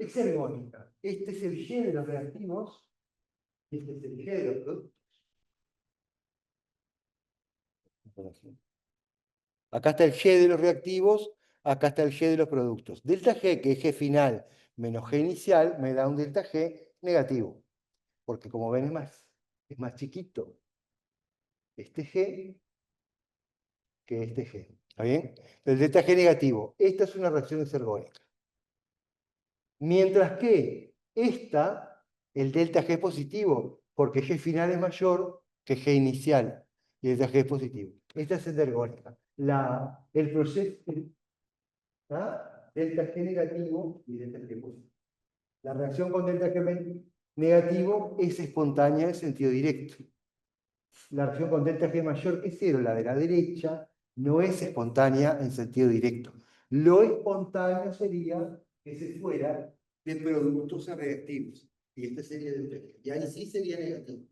es ergónica. Este es el Y de los reactivos, este es el Y de los productos. Acá está el Y de los reactivos, acá está el Y de los productos. Delta G, que es G final menos G inicial, me da un delta G negativo. Porque como ven es más chiquito este G que este G. ¿Está bien? El delta G negativo. Esta es una reacción exergónica. Mientras que esta, el delta G es positivo, porque G final es mayor que G inicial. Y el delta G es positivo. Esta es endergónica. El proceso, ¿ah? Delta G negativo y delta G positivo. La reacción con delta G negativo es espontánea en sentido directo. La reacción con delta G mayor que 0, la de la derecha, no es espontánea en sentido directo. Lo espontáneo sería que se fuera de productos a reactivos. Y este sería delta G. Y ahí sí sería negativo.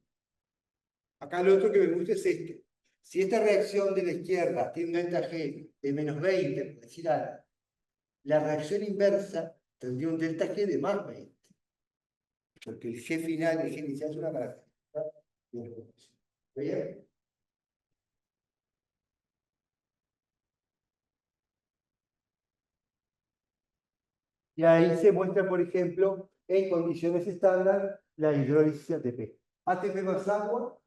Acá lo otro que me gusta es este. Si esta reacción de la izquierda tiene un delta G de menos 20, por decir algo, la reacción inversa tendría un delta G de más 20. Porque el G final y el G inicial es una característica de la función. ¿Bien? Y ahí se muestra, por ejemplo, en condiciones estándar, la hidrólisis ATP. ATP más agua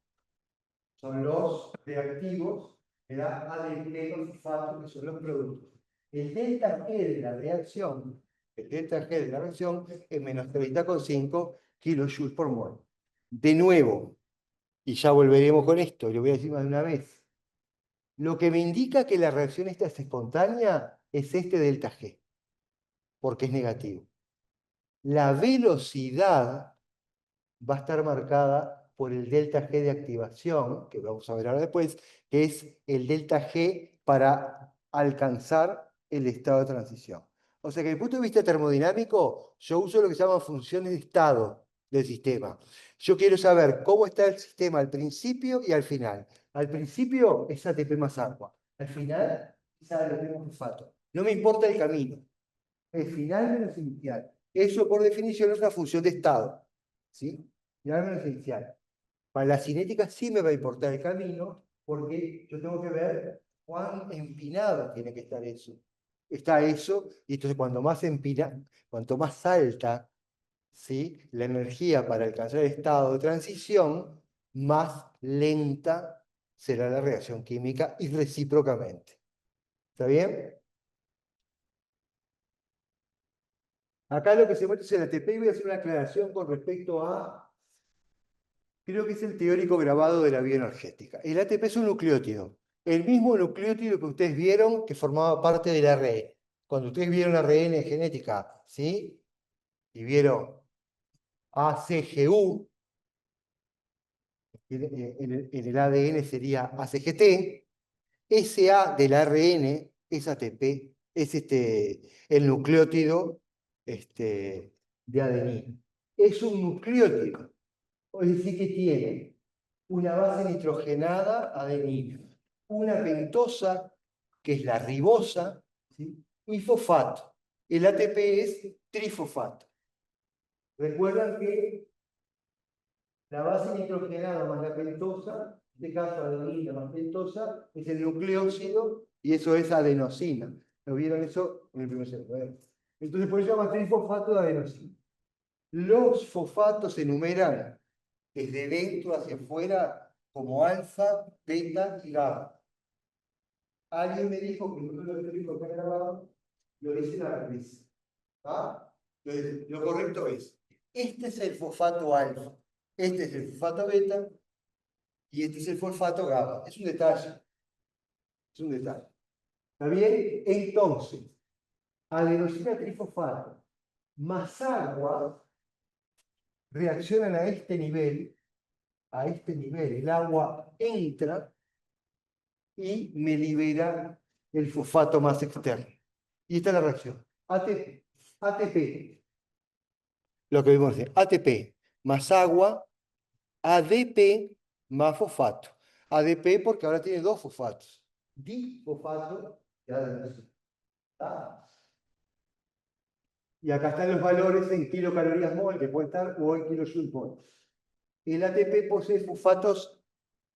son los reactivos, ¿verdad? ADP los fosfatos, que son los productos. El delta G de la reacción, el delta G de la reacción es menos 30,5 kilojoules por mol. De nuevo, y ya volveremos con esto, y lo voy a decir más de una vez, lo que me indica que la reacción esta es espontánea es este delta G, porque es negativo. La velocidad va a estar marcada por el delta G de activación, que vamos a ver ahora después, que es el delta G para alcanzar el estado de transición. O sea que desde el punto de vista termodinámico, yo uso lo que se llama funciones de estado del sistema. Yo quiero saber cómo está el sistema al principio y al final. Al principio es ATP más agua. Al final es ADP más fosfato. No me importa el camino. El final menos inicial. Eso por definición es una función de estado. ¿Sí? Final menos inicial. Para la cinética sí me va a importar el camino, porque yo tengo que ver cuán empinado tiene que estar eso. Está eso, y entonces cuanto más alta, ¿sí?, la energía para alcanzar el estado de transición, más lenta será la reacción química y recíprocamente. ¿Está bien? Acá lo que se muestra es el ATP y voy a hacer una aclaración con respecto a, creo que es el teórico grabado de la bioenergética. El ATP es un nucleótido, el mismo nucleótido que ustedes vieron que formaba parte del ARN. Cuando ustedes vieron ARN en genética, ¿sí? Y vieron ACGU, en el ADN sería ACGT, ese A del ARN es ATP, es el nucleótido de adenina. Es un nucleótido. Es decir, que tiene una base nitrogenada adenina, una pentosa, que es la ribosa, ¿sí?, y fosfato. El ATP es trifosfato. Recuerdan que la base nitrogenada más la pentosa, en este caso adenina más pentosa, es el nucleósido y eso es adenosina. ¿Lo vieron eso en el primer semestre? Entonces por eso se llama trifosfato de adenosina. Los fosfatos se enumeran desde dentro hacia afuera como alfa, beta y gamma. Alguien me dijo que no lo dijo que grabado, lo dice la revés. ¿Ah? Lo correcto es, este es el fosfato alfa, este es el fosfato beta y este es el fosfato gamma. Es un detalle. Es un detalle. ¿Está bien? Entonces, adenosina trifosfato más agua reaccionan a este nivel. A este nivel el agua entra y me libera el fosfato más externo. Y esta es la reacción. ATP, lo que vimos recién, ATP más agua, ADP más fosfato. ADP porque ahora tiene dos fosfatos. Difosfato y adenosina. ¿Ah? Y acá están los valores en kilocalorías mol, que puede estar, o en kilojoules mol. El ATP posee fosfatos,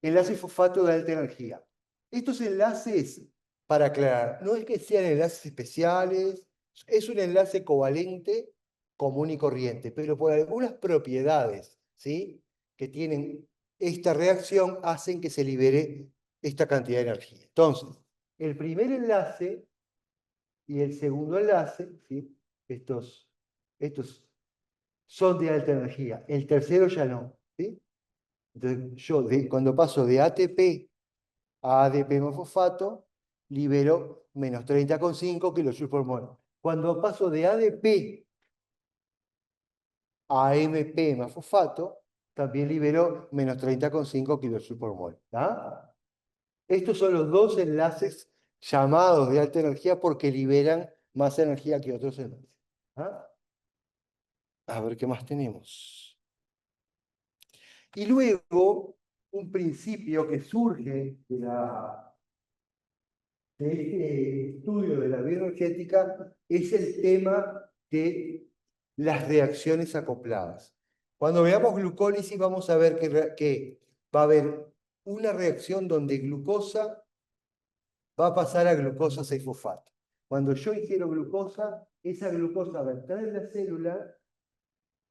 enlaces fosfato de alta energía. Estos enlaces, para aclarar, no es que sean enlaces especiales, es un enlace covalente común y corriente, pero por algunas propiedades, ¿sí?, que tienen esta reacción, hacen que se libere esta cantidad de energía. Entonces, el primer enlace y el segundo enlace, ¿sí?, estos son de alta energía. El tercero ya no, ¿sí? Entonces, yo cuando paso de ATP a ADP más fosfato, libero menos 30,5 kilojoules por mol. Cuando paso de ADP a AMP más fosfato, también libero menos 30,5 kilojoules por mol. ¿Tá? Estos son los dos enlaces llamados de alta energía porque liberan más energía que otros enlaces. ¿Ah? A ver qué más tenemos. Y luego, un principio que surge de este estudio de la bioenergética es el tema de las reacciones acopladas. Cuando veamos glucólisis vamos a ver que va a haber una reacción donde glucosa va a pasar a glucosa 6-fosfato. Cuando yo ingiero glucosa, esa glucosa va a entrar en la célula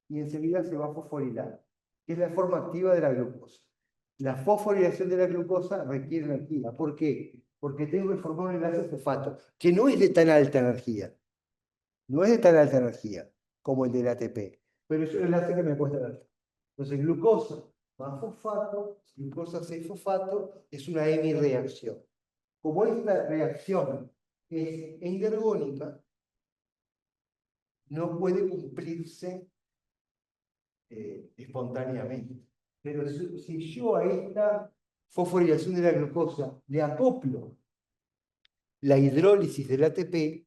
y enseguida se va a fosforilar, que es la forma activa de la glucosa. La fosforilación de la glucosa requiere energía. ¿Por qué? Porque tengo que formar un enlace fosfato, que no es de tan alta energía. No es de tan alta energía como el del ATP, pero es un enlace que me cuesta energía. Entonces, glucosa más fosfato, glucosa 6-fosfato, es una hemireacción. Como esta reacción es endergónica, no puede cumplirse espontáneamente. Pero si yo a esta fosforilación de la glucosa le acoplo la hidrólisis del ATP,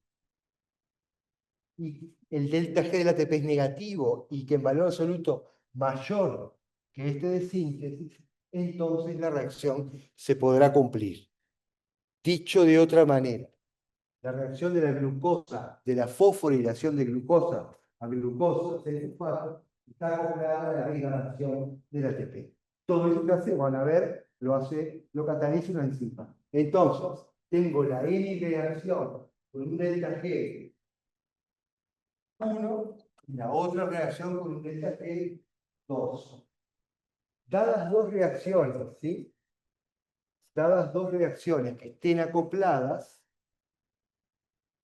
y el delta G del ATP es negativo y que en valor absoluto mayor que este de síntesis, entonces la reacción se podrá cumplir. Dicho de otra manera, la reacción de la glucosa, de la fosforilación de glucosa a glucosa 6-fosfato, está acoplada a la degradación del ATP. Todo eso que hace, van a ver, lo cataliza una enzima. Entonces, tengo la hemireacción con un delta G 1 y la otra reacción con un delta G 2. Dadas dos reacciones, ¿sí? Dadas dos reacciones que estén acopladas,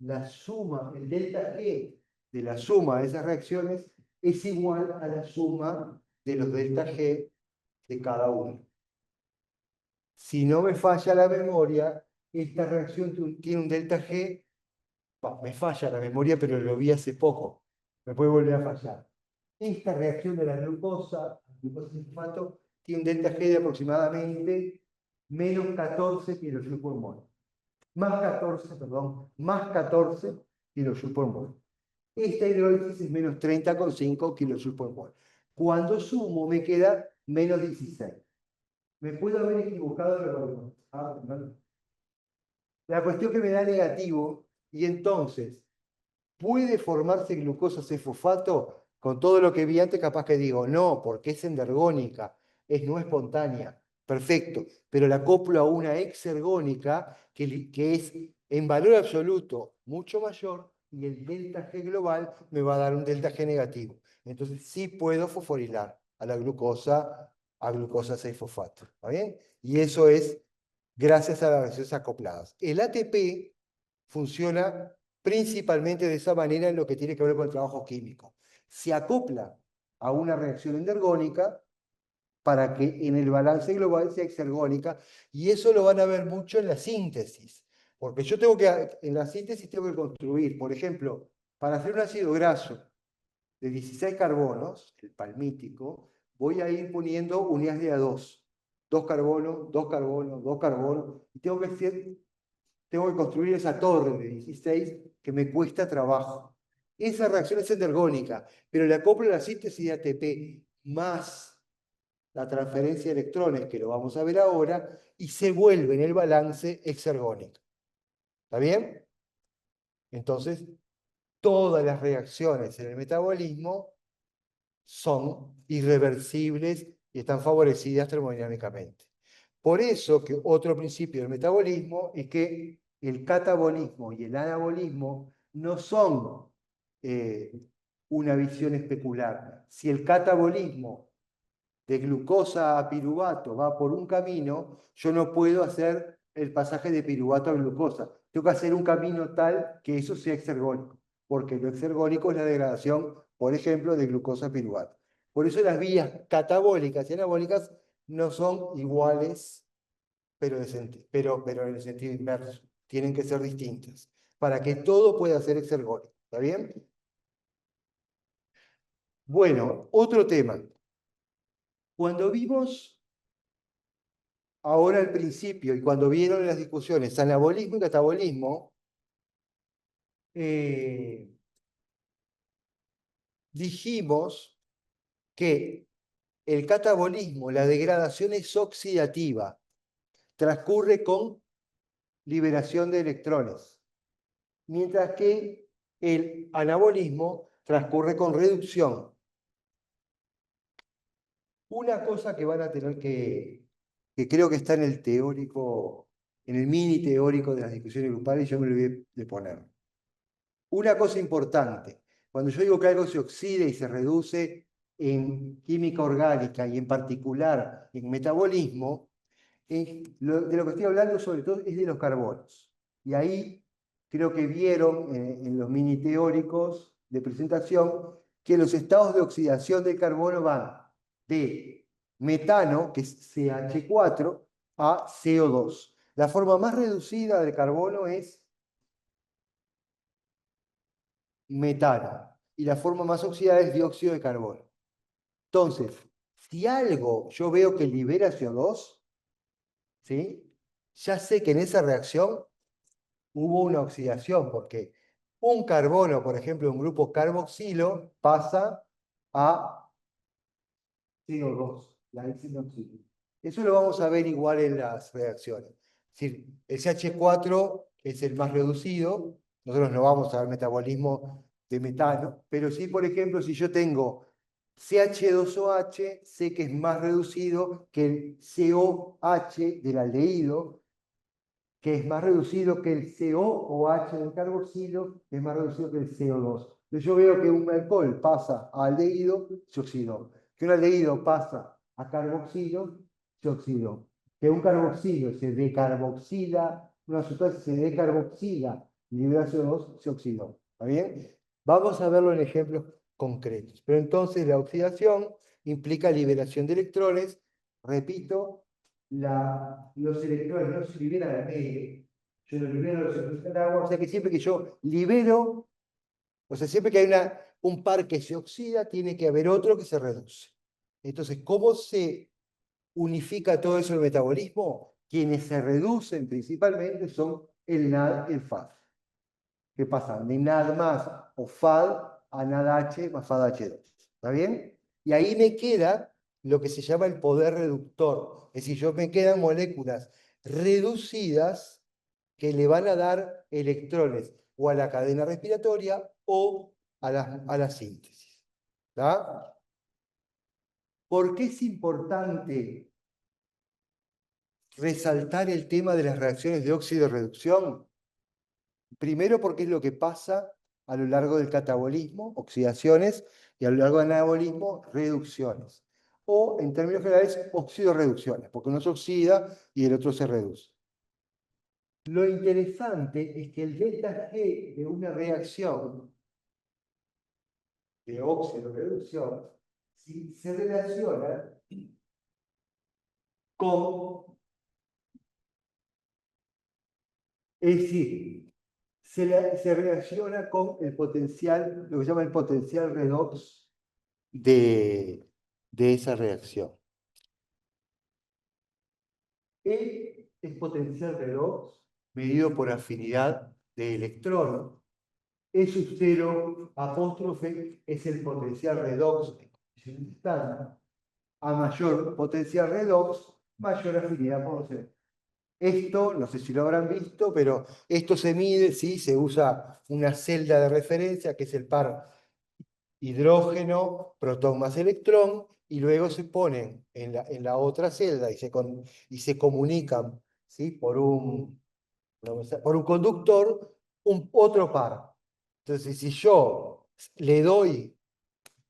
la suma, el delta G de la suma de esas reacciones es igual a la suma de los delta G de cada uno. Si no me falla la memoria, esta reacción tiene un delta G, me falla la memoria, pero lo vi hace poco, me puede volver a fallar. Esta reacción de la glucosa, glucosa tiene un delta G de aproximadamente menos 14 kilojoules por mol. Más 14, perdón, más 14 kilojoules por mol. Esta hidrólisis es menos 30,5 kilojoules por mol. Cuando sumo me queda menos 16. Me puedo haber equivocado en el valor. La cuestión que me da negativo, y entonces, ¿puede formarse glucosa 6-fosfato? Con todo lo que vi antes, capaz que digo, no, porque es endergónica, es no espontánea. Perfecto, pero la acoplo a una exergónica que es en valor absoluto mucho mayor y el delta G global me va a dar un delta G negativo. Entonces sí puedo fosforilar a la glucosa, a glucosa 6-fosfato. ¿Está bien? Y eso es gracias a las reacciones acopladas. El ATP funciona principalmente de esa manera en lo que tiene que ver con el trabajo químico. Se acopla a una reacción endergónica para que en el balance global sea exergónica, y eso lo van a ver mucho en la síntesis, porque yo en la síntesis tengo que construir, por ejemplo, para hacer un ácido graso de 16 carbonos, el palmítico, voy a ir poniendo unidades de A2, 2 carbonos, 2 carbonos, 2 carbonos, y tengo que construir esa torre de 16 que me cuesta trabajo. Esa reacción es endergónica, pero le acoplo la síntesis de ATP más la transferencia de electrones, que lo vamos a ver ahora, y se vuelve en el balance exergónica. ¿Está bien? Entonces, todas las reacciones en el metabolismo son irreversibles y están favorecidas termodinámicamente. Por eso que otro principio del metabolismo es que el catabolismo y el anabolismo no son una visión especular. Si el catabolismo de glucosa a piruvato va por un camino, yo no puedo hacer el pasaje de piruvato a glucosa. Tengo que hacer un camino tal que eso sea exergónico, porque lo exergónico es la degradación, por ejemplo, de glucosa a piruvato. Por eso las vías catabólicas y anabólicas no son iguales, pero en el sentido inverso. Tienen que ser distintas, para que todo pueda ser exergónico. ¿Está bien? Bueno, otro tema. Cuando vimos ahora al principio, y cuando vieron las discusiones anabolismo y catabolismo, dijimos que el catabolismo, la degradación es oxidativa, transcurre con liberación de electrones, mientras que el anabolismo transcurre con reducción. Una cosa que van a tener que creo que está en el teórico, en el mini teórico de las discusiones grupales, yo me lo voy a poner. Una cosa importante, cuando yo digo que algo se oxida y se reduce en química orgánica y en particular en metabolismo, de lo que estoy hablando sobre todo es de los carbonos. Y ahí creo que vieron en los mini teóricos de presentación que los estados de oxidación del carbono van de metano, que es CH4, a CO2. La forma más reducida del carbono es metano y la forma más oxidada es dióxido de carbono. Entonces, si algo yo veo que libera CO2, ¿sí? Ya sé que en esa reacción hubo una oxidación, porque un carbono, por ejemplo, un grupo carboxilo, pasa a CO2, la oxígeno. Eso lo vamos a ver igual en las reacciones. Es decir, el CH4 es el más reducido, nosotros no vamos a ver metabolismo de metano, pero sí, por ejemplo, si yo tengo CH2OH, sé que es más reducido que el COH del aldehído, que es más reducido que el COOH del carboxilo, que es más reducido que el CO2. Entonces yo veo que un alcohol pasa a aldehído, se oxidó. Que un aldehído pasa a carboxilo, se oxidó. Que un carboxilo se decarboxila, una sustancia se decarboxila y libera CO2, se oxidó. ¿Está bien? Vamos a verlo en ejemplos concretos. Pero entonces la oxidación implica liberación de electrones, repito, los electrones no se liberan al medio, yo los libero, los expulso al agua, o sea que siempre que yo libero, o sea, siempre que hay un par que se oxida, tiene que haber otro que se reduce. Entonces, ¿cómo se unifica todo eso en el metabolismo? Quienes se reducen principalmente son el NAD y el FAD. ¿Qué pasa? De NAD más o FAD a NADH más FADH2. ¿Está bien? Y ahí me queda lo que se llama el poder reductor. Es decir, me quedan moléculas reducidas que le van a dar electrones o a la cadena respiratoria o a la síntesis. ¿Está? ¿Por qué es importante resaltar el tema de las reacciones de óxido-reducción? Primero porque es lo que pasa a lo largo del catabolismo, oxidaciones, y a lo largo del anabolismo, reducciones. O, en términos generales, oxido-reducciones, porque uno se oxida y el otro se reduce. Lo interesante es que el delta G de una reacción de óxido-reducción se relaciona con, es decir, se relaciona con el potencial, lo que se llama el potencial redox de esa reacción. El potencial redox, medido por afinidad de electrón, S0 apóstrofe es el potencial redox en condiciones estándar. A mayor potencial redox, mayor afinidad por los electrones. Esto, no sé si lo habrán visto, pero esto se mide, ¿sí? Se usa una celda de referencia, que es el par hidrógeno, protón más electrón, y luego se ponen en la otra celda y se comunican, ¿sí? Por un conductor, otro par. Entonces, si yo le doy,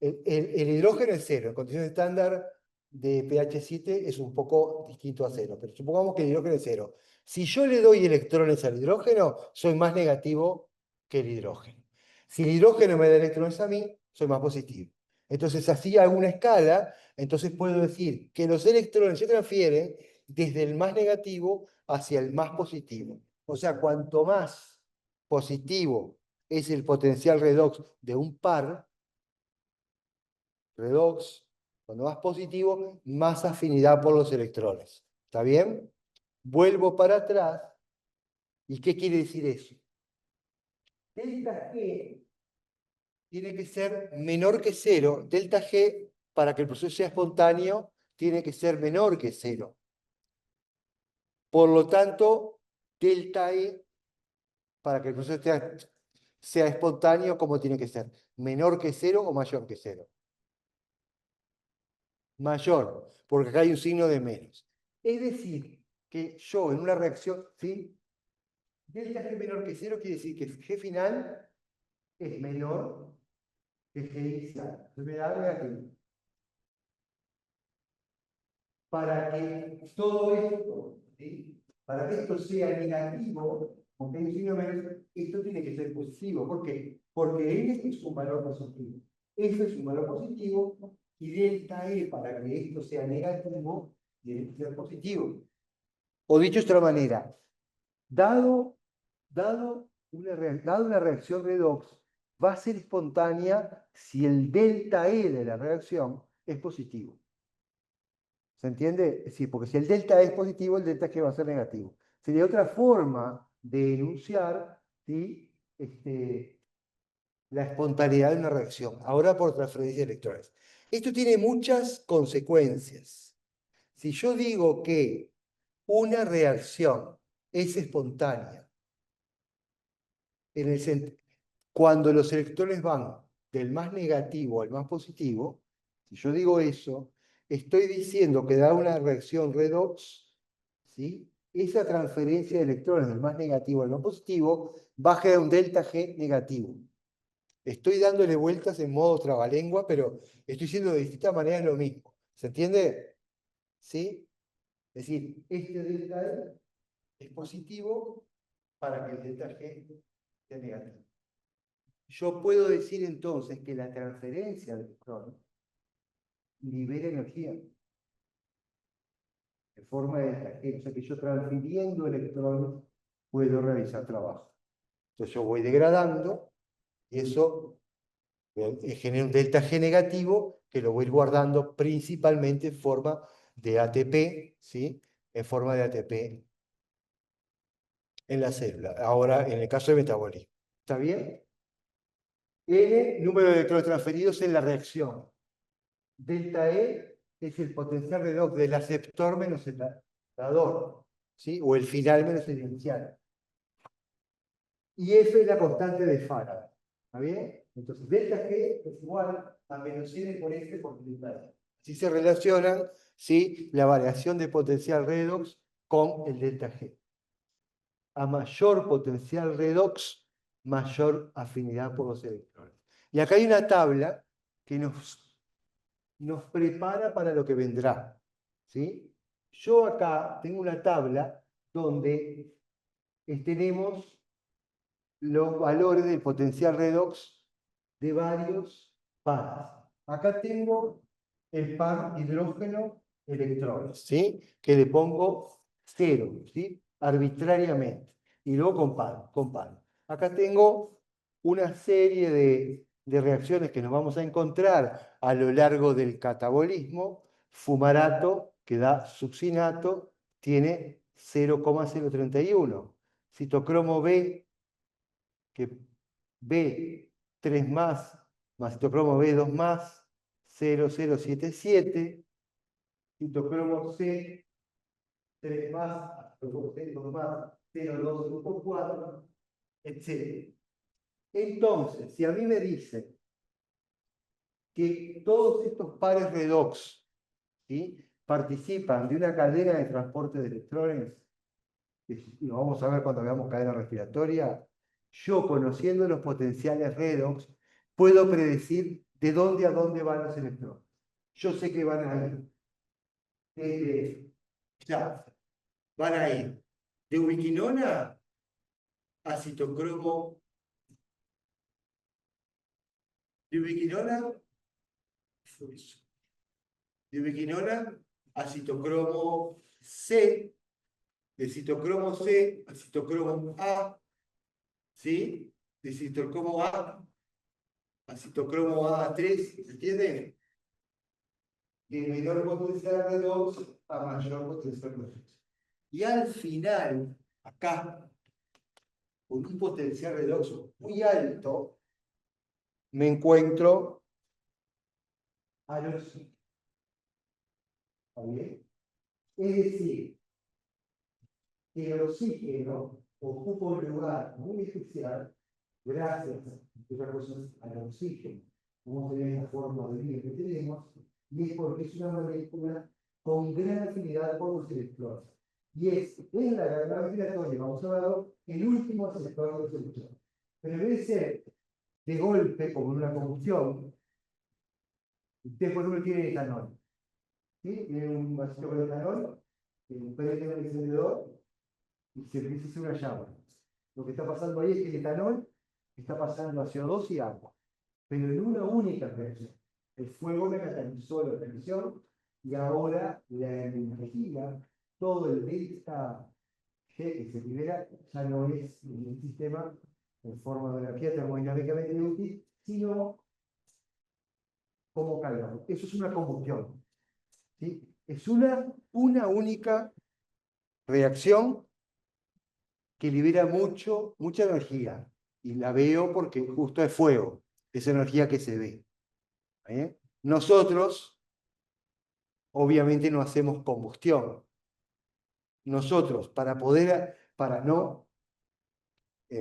el hidrógeno es cero, en condiciones estándar de pH 7 es un poco distinto a cero, pero supongamos que el hidrógeno es cero. Si yo le doy electrones al hidrógeno, soy más negativo que el hidrógeno. Si el hidrógeno me da electrones a mí, soy más positivo. Entonces, así hago una escala, entonces puedo decir que los electrones se transfieren desde el más negativo hacia el más positivo. O sea, cuanto más positivo es el potencial redox de un par, redox, cuando más positivo, más afinidad por los electrones. ¿Está bien? Vuelvo para atrás. ¿Y qué quiere decir eso? Delta G tiene que ser menor que cero. Delta G, para que el proceso sea espontáneo, tiene que ser menor que cero. Por lo tanto, delta E, para que el proceso sea espontáneo, ¿cómo tiene que ser? ¿Menor que cero o mayor que cero? Mayor, porque acá hay un signo de menos. Es decir, que yo en una reacción, ¿sí? Delta G menor que cero quiere decir que G final es menor que G inicial. Entonces me da negativo. Para que todo esto, ¿sí? Para que esto sea negativo, aunque hay un signo menos, esto tiene que ser positivo. ¿Por qué? Porque N es un valor positivo. Eso es un valor positivo y delta E, para que esto sea negativo, tiene que ser positivo. O dicho de otra manera, dado, dado una reacción redox, va a ser espontánea si el delta E de la reacción es positivo. ¿Se entiende? Sí, porque si el delta E es positivo, el delta G va a ser negativo. Sería otra forma de enunciar, ¿sí? La espontaneidad de una reacción. Ahora por transferencia de electrones. Esto tiene muchas consecuencias. Si yo digo que una reacción es espontánea, cuando los electrones van del más negativo al más positivo, si yo digo eso, estoy diciendo que da una reacción redox, ¿sí? Esa transferencia de electrones del más negativo al más positivo va a generar un delta G negativo. Estoy dándole vueltas en modo trabalengua, pero estoy diciendo de distintas maneras lo mismo. ¿Se entiende? ¿Sí? Es decir, este delta E es positivo para que el delta G sea negativo. Yo puedo decir entonces que la transferencia de electrones libera energía en forma de delta G. O sea que yo transfiriendo electrones puedo realizar trabajo. Entonces yo voy degradando y eso genera un delta G negativo que lo voy a ir guardando principalmente en forma de ATP, ¿sí? En forma de ATP en la célula. Ahora, en el caso de metabolismo. ¿Está bien? N, número de electrones transferidos en la reacción. Delta E es el potencial redox del aceptor menos el dador, ¿sí? O el final menos el inicial. Y F es la constante de Faraday. ¿Está bien? Entonces, delta G es igual a menos N por F por delta E. Así se relacionan, ¿sí? La variación de potencial redox con el delta G. A mayor potencial redox, mayor afinidad por los electrones. Y acá hay una tabla que nos prepara para lo que vendrá. ¿Sí? Yo acá tengo una tabla donde tenemos los valores del potencial redox de varios pares. Acá tengo el par hidrógeno-electrones, ¿sí? Que le pongo 0, ¿sí? Arbitrariamente. Y luego comparo. Acá tengo una serie de reacciones que nos vamos a encontrar a lo largo del catabolismo. Fumarato, que da succinato, tiene 0,031. Citocromo B, que B3 más citocromo B2 más, 0,077. Citocromo C, 3 más, luego 2 más, 0, 2, grupo 4, etc. Entonces, si a mí me dicen que todos estos pares redox, ¿sí?, participan de una cadena de transporte de electrones, y lo vamos a ver cuando veamos cadena respiratoria, yo, conociendo los potenciales redox, puedo predecir de dónde a dónde van los electrones. Yo sé que van a ir, ya, van a ir de ubiquinona a citocromo, de ubiquinona, de ubiquinona a citocromo C, de citocromo C a citocromo A, ¿sí? De citocromo a citocromo A3, ¿entienden? De menor potencial redox a mayor potencial redox. Y al final, acá, con un potencial redox muy alto, me encuentro a los... ¿Está bien? Es decir, que el oxígeno ocupa un lugar muy especial gracias al oxígeno, como se ve en la forma de vida que tenemos, y es porque es una molécula con gran afinidad por los electrones. Y es en la cadena respiratoria, vamos a verlo, el último sector de los electrones. Pero en vez de ser de golpe, como en una combustión, usted por ejemplo tiene etanol. ¿Sí? Tiene un vasito con etanol, prende el encendedor y se empieza a hacer una llama. Lo que está pasando ahí es que el etanol está pasando a CO2 y agua, pero en una única reacción. El fuego me catalizó la reacción y ahora la energía, todo el delta G que se libera, ya no es un sistema en forma de energía termodinámicamente útil, sino como calor. Eso es una combustión. ¿Sí? Es una única reacción que libera mucha energía. Y la veo porque justo es fuego, es energía que se ve. ¿Eh? Nosotros, obviamente, no hacemos combustión. Nosotros, para no,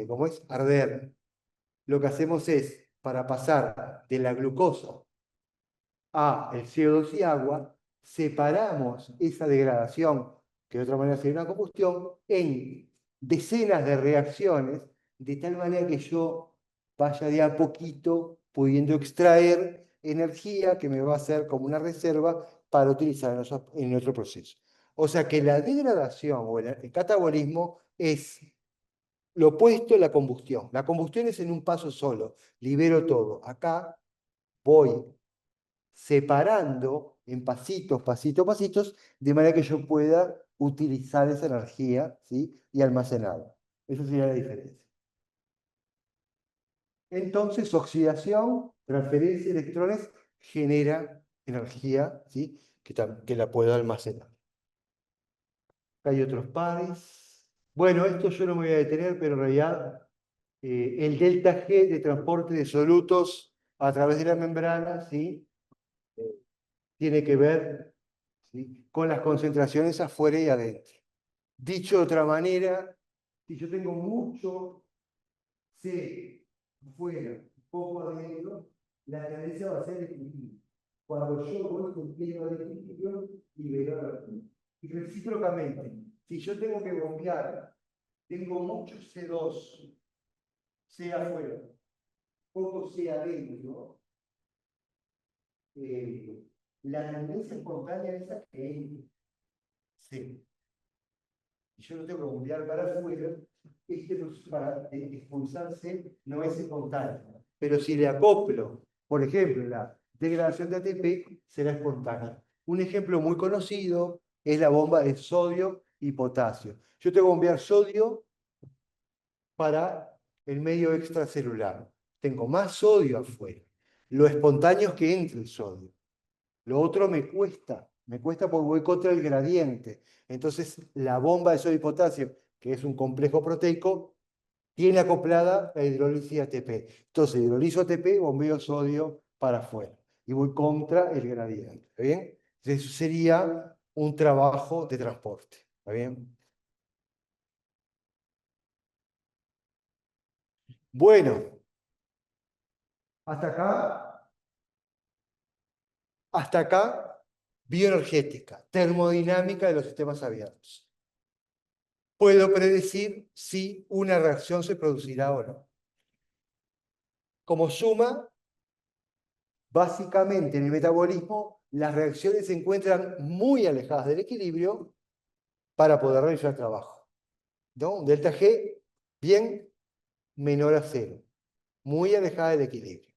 ¿cómo es? Arder, lo que hacemos es, para pasar de la glucosa a el CO2 y agua, separamos esa degradación, que de otra manera sería una combustión, en decenas de reacciones, de tal manera que yo vaya de a poquito pudiendo extraer energía que me va a ser como una reserva para utilizar en otro proceso. O sea que la degradación o el catabolismo es lo opuesto a la combustión. La combustión es en un paso solo, libero todo. Acá voy separando en pasitos, de manera que yo pueda utilizar esa energía, ¿sí?, y almacenarla. Esa sería la diferencia. Entonces, oxidación, transferencia de electrones, genera energía, ¿sí?, que la puedo almacenar. Acá hay otros pares. Bueno, esto yo no me voy a detener, pero en realidad el delta G de transporte de solutos a través de la membrana, ¿sí?, tiene que ver, ¿sí?, con las concentraciones afuera y adentro. Dicho de otra manera, si yo tengo mucho C afuera, poco adentro, la tendencia va a ser equilibrio. Cuando yo voy cumpliendo el equilibrio, libero la energía. Y recíprocamente, si yo tengo que bombear, tengo mucho C2, C afuera, poco C adentro, la tendencia espontánea es esa que C. Y yo no tengo que bombear para afuera, para expulsarse no es espontáneo. Pero si le acoplo, por ejemplo, la degradación de ATP, será espontánea. Un ejemplo muy conocido es la bomba de sodio y potasio. Yo tengo que bombear sodio para el medio extracelular. Tengo más sodio afuera. Lo espontáneo es que entre el sodio. Lo otro me cuesta porque voy contra el gradiente. Entonces, la bomba de sodio y potasio, que es un complejo proteico, tiene acoplada la hidrólisis ATP. Entonces, hidrolizo ATP, bombeo sodio para afuera. Y voy contra el gradiente. ¿Está bien? Entonces, eso sería un trabajo de transporte. ¿Está bien? Bueno, hasta acá, hasta acá, bioenergética, termodinámica de los sistemas abiertos. Puedo predecir si una reacción se producirá o no. Como suma, básicamente en el metabolismo, las reacciones se encuentran muy alejadas del equilibrio para poder realizar trabajo, ¿no? Un delta G bien menor a cero, muy alejada del equilibrio.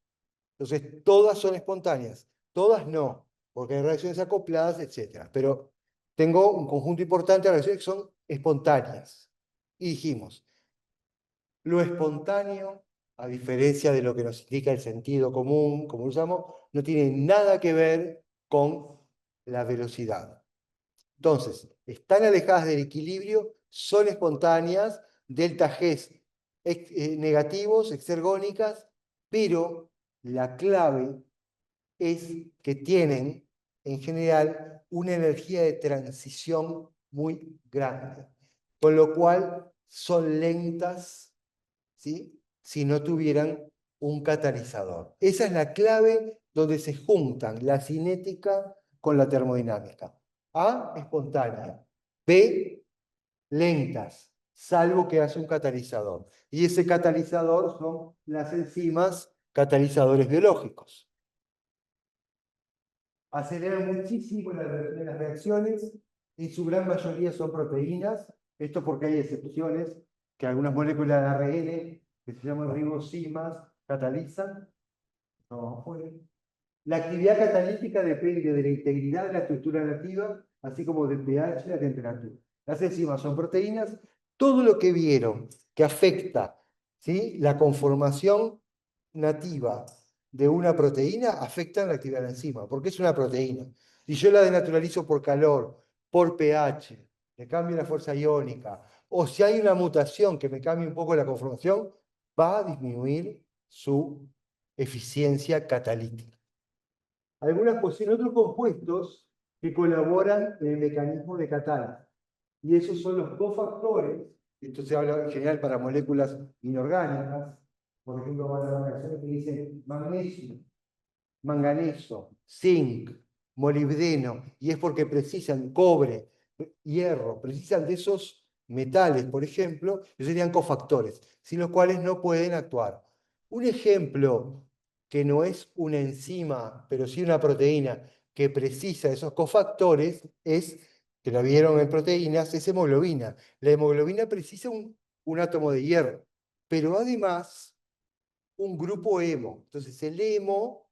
Entonces, todas son espontáneas, todas no, porque hay reacciones acopladas, etc. Pero tengo un conjunto importante de reacciones que son espontáneas. Y dijimos, lo espontáneo, a diferencia de lo que nos indica el sentido común, como lo usamos, no tiene nada que ver con la velocidad. Entonces, están alejadas del equilibrio, son espontáneas, delta G negativos, exergónicas, pero la clave es que tienen, en general, una energía de transición muy grande, con lo cual son lentas, ¿sí? Si no tuvieran un catalizador. Esa es la clave donde se juntan la cinética con la termodinámica. A, espontánea. B, lentas, salvo que haya un catalizador. Y ese catalizador son las enzimas catalizadores biológicos. Aceleran muchísimo las reacciones, y su gran mayoría son proteínas. Esto porque hay excepciones, que algunas moléculas de ARN, que se llaman ribosimas, catalizan. No, la actividad catalítica depende de la integridad de la estructura nativa, así como del pH y la temperatura. Las enzimas son proteínas. Todo lo que vieron que afecta, ¿sí?, la conformación nativa de una proteína afecta la actividad de la enzima, porque es una proteína. Si yo la denaturalizo por calor, por pH, le cambio la fuerza iónica, o si hay una mutación que me cambie un poco la conformación, va a disminuir su eficiencia catalítica. Otros compuestos que colaboran en el mecanismo de catálisis. Y esos son los cofactores. Esto se habla en general para moléculas inorgánicas. Por ejemplo, para las reacciones que dicen magnesio, manganeso, zinc, molibdeno. Y es porque precisan cobre, hierro, precisan de esos metales, por ejemplo, que serían cofactores, sin los cuales no pueden actuar. Un ejemplo que no es una enzima, pero sí una proteína que precisa de esos cofactores es, que la vieron en proteínas, es hemoglobina. La hemoglobina precisa un átomo de hierro, pero además un grupo hemo. Entonces el hemo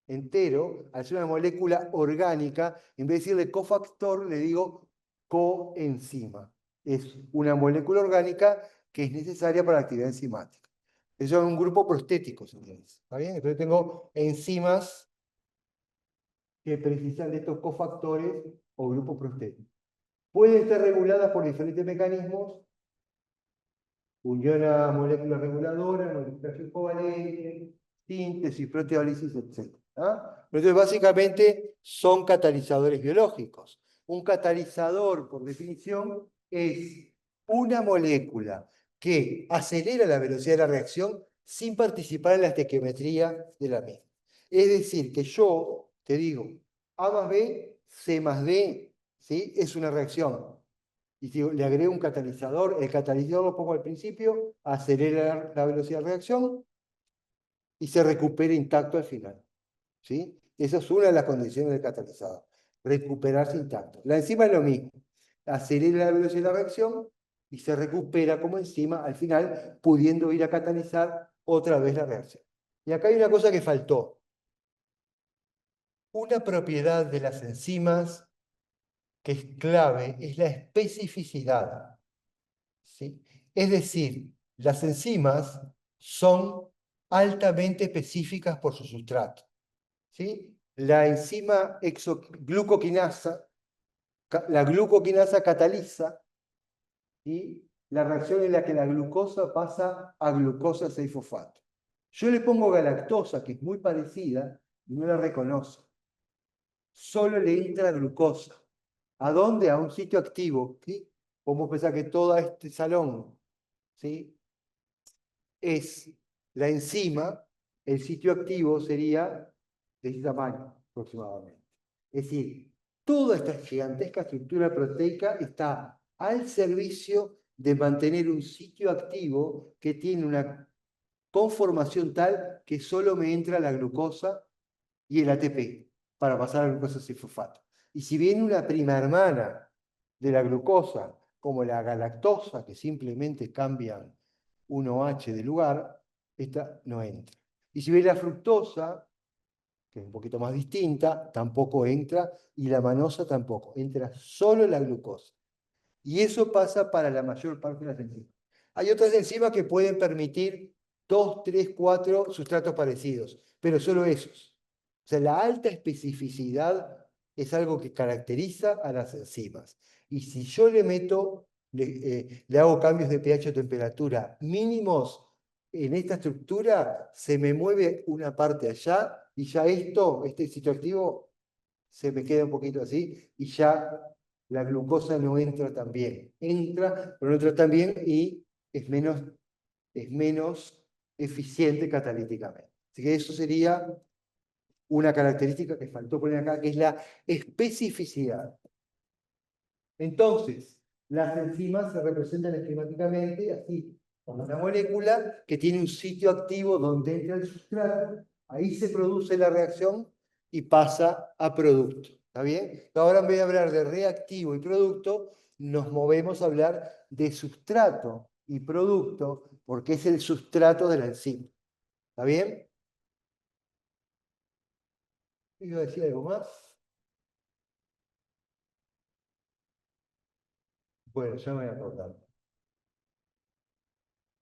entero, al ser una molécula orgánica, en vez de decirle cofactor, le digo coenzima. Es una molécula orgánica que es necesaria para la actividad enzimática. Eso es un grupo prostético, señores. ¿Está bien? Entonces tengo enzimas que precisan de estos cofactores o grupos prostéticos. Pueden estar reguladas por diferentes mecanismos: unión a moléculas reguladoras, modificación covalente, síntesis, proteólisis, etc. Entonces, básicamente, son catalizadores biológicos. Un catalizador, por definición, es una molécula que acelera la velocidad de la reacción sin participar en la estequiometría de la misma. Es decir, que yo te digo, A más B, C más D, ¿sí?, es una reacción. Y si le agrego un catalizador, el catalizador lo pongo al principio, acelera la velocidad de reacción y se recupera intacto al final. ¿Sí? Esa es una de las condiciones del catalizador, recuperarse intacto. La enzima es lo mismo, acelera la velocidad de la reacción y se recupera como enzima al final, pudiendo ir a catalizar otra vez la reacción. Y acá hay una cosa que faltó. Una propiedad de las enzimas que es clave es la especificidad. ¿Sí? Es decir, las enzimas son altamente específicas por su sustrato. ¿Sí? La enzima glucoquinasa, la glucoquinasa cataliza, ¿sí?, la reacción en la que la glucosa pasa a glucosa 6-fosfato. Yo le pongo galactosa, que es muy parecida, y no la reconoce. Solo le entra glucosa. ¿A dónde? A un sitio activo, ¿sí?, podemos pensar que todo este salón, ¿sí?, es la enzima, el sitio activo sería de este tamaño aproximadamente. Es decir, toda esta gigantesca estructura proteica está al servicio de mantener un sitio activo que tiene una conformación tal que solo me entra la glucosa y el ATP para pasar a la glucosa sin fosfato. Y si viene una prima hermana de la glucosa, como la galactosa, que simplemente cambian 1H de lugar, esta no entra. Y si viene la fructosa, que es un poquito más distinta, tampoco entra, y la manosa tampoco, entra solo la glucosa. Y eso pasa para la mayor parte de las enzimas. Hay otras enzimas que pueden permitir 2, 3, 4 sustratos parecidos, pero solo esos. O sea, la alta especificidad es algo que caracteriza a las enzimas. Y si yo le meto, le hago cambios de pH o temperatura mínimos en esta estructura, se me mueve una parte allá y ya este sitio activo, se me queda un poquito así y ya la glucosa no entra tan bien. Entra, pero no entra tan bien y es menos eficiente catalíticamente. Así que eso sería una característica que faltó poner acá, que es la especificidad. Entonces, las enzimas se representan esquemáticamente así, como una molécula que tiene un sitio activo donde entra el sustrato, ahí se produce la reacción y pasa a producto. ¿Está bien? Ahora en vez de hablar de reactivo y producto, nos movemos a hablar de sustrato y producto, porque es el sustrato de la enzima. ¿Está bien? ¿Iba a decir algo más? Bueno, ya me voy a acordar.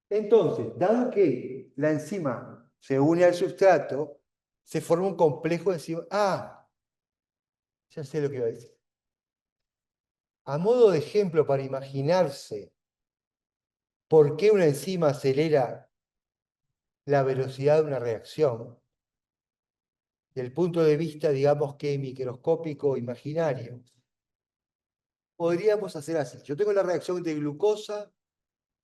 Entonces, dado que la enzima se une al sustrato, se forma un complejo de enzima. Ah, ya sé lo que iba a decir. A modo de ejemplo para imaginarse por qué una enzima acelera la velocidad de una reacción, del punto de vista, digamos que microscópico imaginario, podríamos hacer así. Yo tengo la reacción de glucosa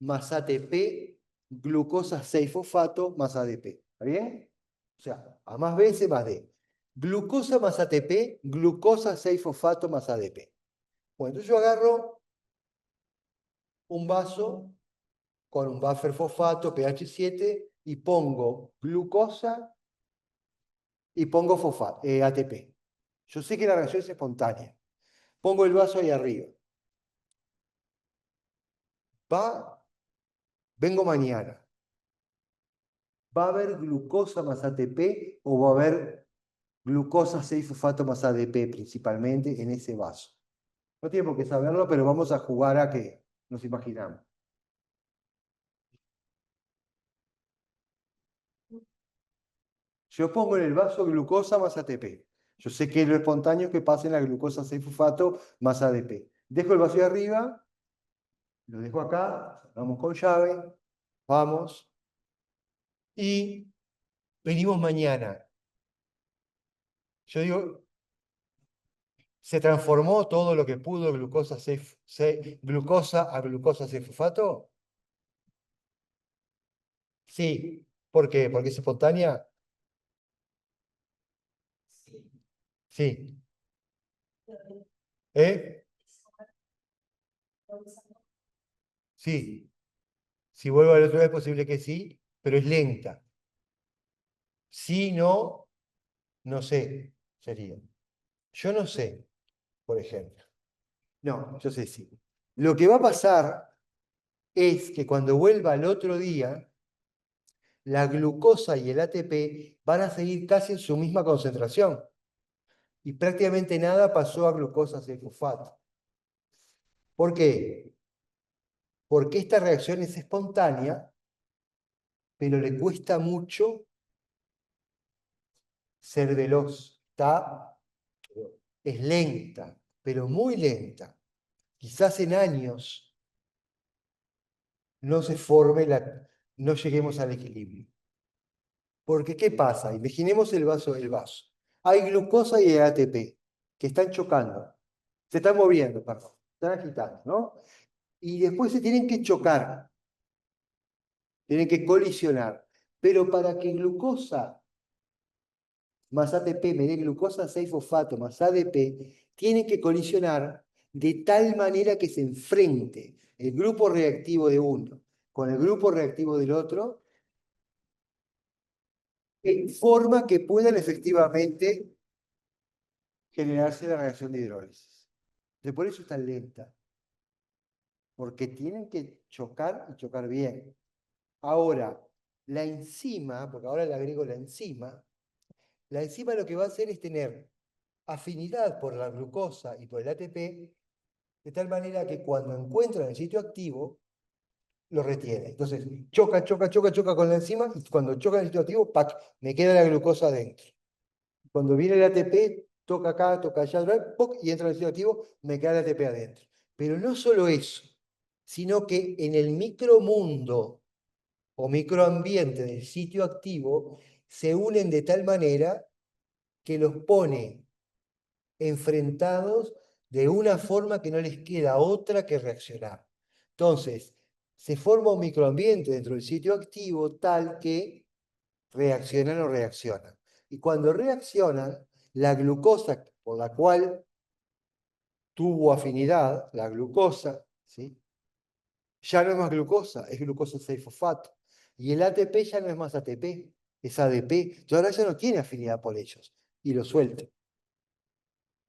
más ATP, glucosa 6-fosfato más ADP. ¿Está bien? O sea, A más B, C más D. Glucosa más ATP, glucosa 6-fosfato más ADP. Bueno, entonces yo agarro un vaso con un buffer fosfato pH 7 y pongo glucosa y pongo fosfato, ATP. Yo sé que la reacción es espontánea. Pongo el vaso ahí arriba. Vengo mañana. ¿Va a haber glucosa más ATP o va a haber glucosa 6-fosfato más ADP principalmente en ese vaso? No tiene por qué saberlo, pero vamos a jugar a que nos imaginamos. Yo pongo en el vaso glucosa más ATP. Yo sé que lo espontáneo es que pase la glucosa 6-fosfato más ADP. Dejo el vaso de arriba, lo dejo acá, vamos con llave, vamos, y venimos mañana. Yo digo, ¿se transformó todo lo que pudo glucosa a glucosa 6-fosfato? Sí. ¿Por qué? ¿Porque es espontánea? Sí. ¿Eh? Sí. Si vuelvo a la otra vez, es posible que sí, pero es lenta. Si no, no sé, sería. Yo no sé, por ejemplo. No, yo sé sí. Lo que va a pasar es que cuando vuelva al otro día, la glucosa y el ATP van a seguir casi en su misma concentración. Y prácticamente nada pasó a glucosa 6-fosfato. ¿Por qué? Porque esta reacción es espontánea, pero le cuesta mucho ser veloz. Es lenta, pero muy lenta. Quizás en años no se forme no lleguemos al equilibrio. Porque, ¿qué pasa? Imaginemos el vaso. Hay glucosa y ATP que están chocando. Se están moviendo, perdón. Están agitando, ¿no? y después se tienen que chocar, tienen que colisionar. Pero para que glucosa más ATP me dé glucosa 6-fosfato más ADP, tienen que colisionar de tal manera que se enfrente el grupo reactivo de uno con el grupo reactivo del otro, en forma que puedan efectivamente generarse la reacción de hidrólisis. Entonces, por eso es tan lenta, porque tienen que chocar y chocar bien. Ahora, la enzima, porque ahora le agrego la enzima lo que va a hacer es tener afinidad por la glucosa y por el ATP, de tal manera que cuando encuentra el sitio activo, lo retiene. Entonces, choca, choca, choca, choca con la enzima, y cuando choca en el sitio activo, ¡pac!, me queda la glucosa adentro. Cuando viene el ATP, toca acá, toca allá, ¡poc!, y entra en el sitio activo, me queda el ATP adentro. Pero no solo eso, sino que en el micromundo o microambiente del sitio activo se unen de tal manera que los pone enfrentados de una forma que no les queda otra que reaccionar. Entonces, se forma un microambiente dentro del sitio activo tal que reaccionan o reaccionan. Y cuando reaccionan, la glucosa por la cual tuvo afinidad, la glucosa, ¿sí?, ya no es más glucosa, es glucosa 6-fosfato. Y el ATP ya no es más ATP, es ADP. Entonces ahora ya no tiene afinidad por ellos y lo suelta.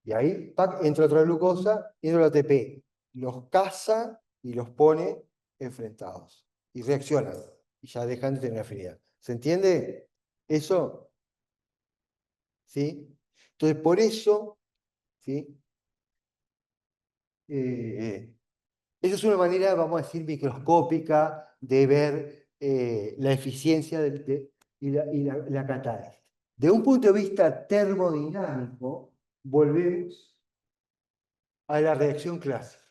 Y ahí, ¡pac!, entra otra glucosa, entra el ATP. Los caza y los pone enfrentados. Y reaccionan. Y ya dejan de tener afinidad. ¿Se entiende eso? ¿Sí? Entonces, por eso, ¿sí? Esa es una manera, vamos a decir, microscópica de ver la eficiencia y la catálisis. De un punto de vista termodinámico, volvemos a la reacción clásica.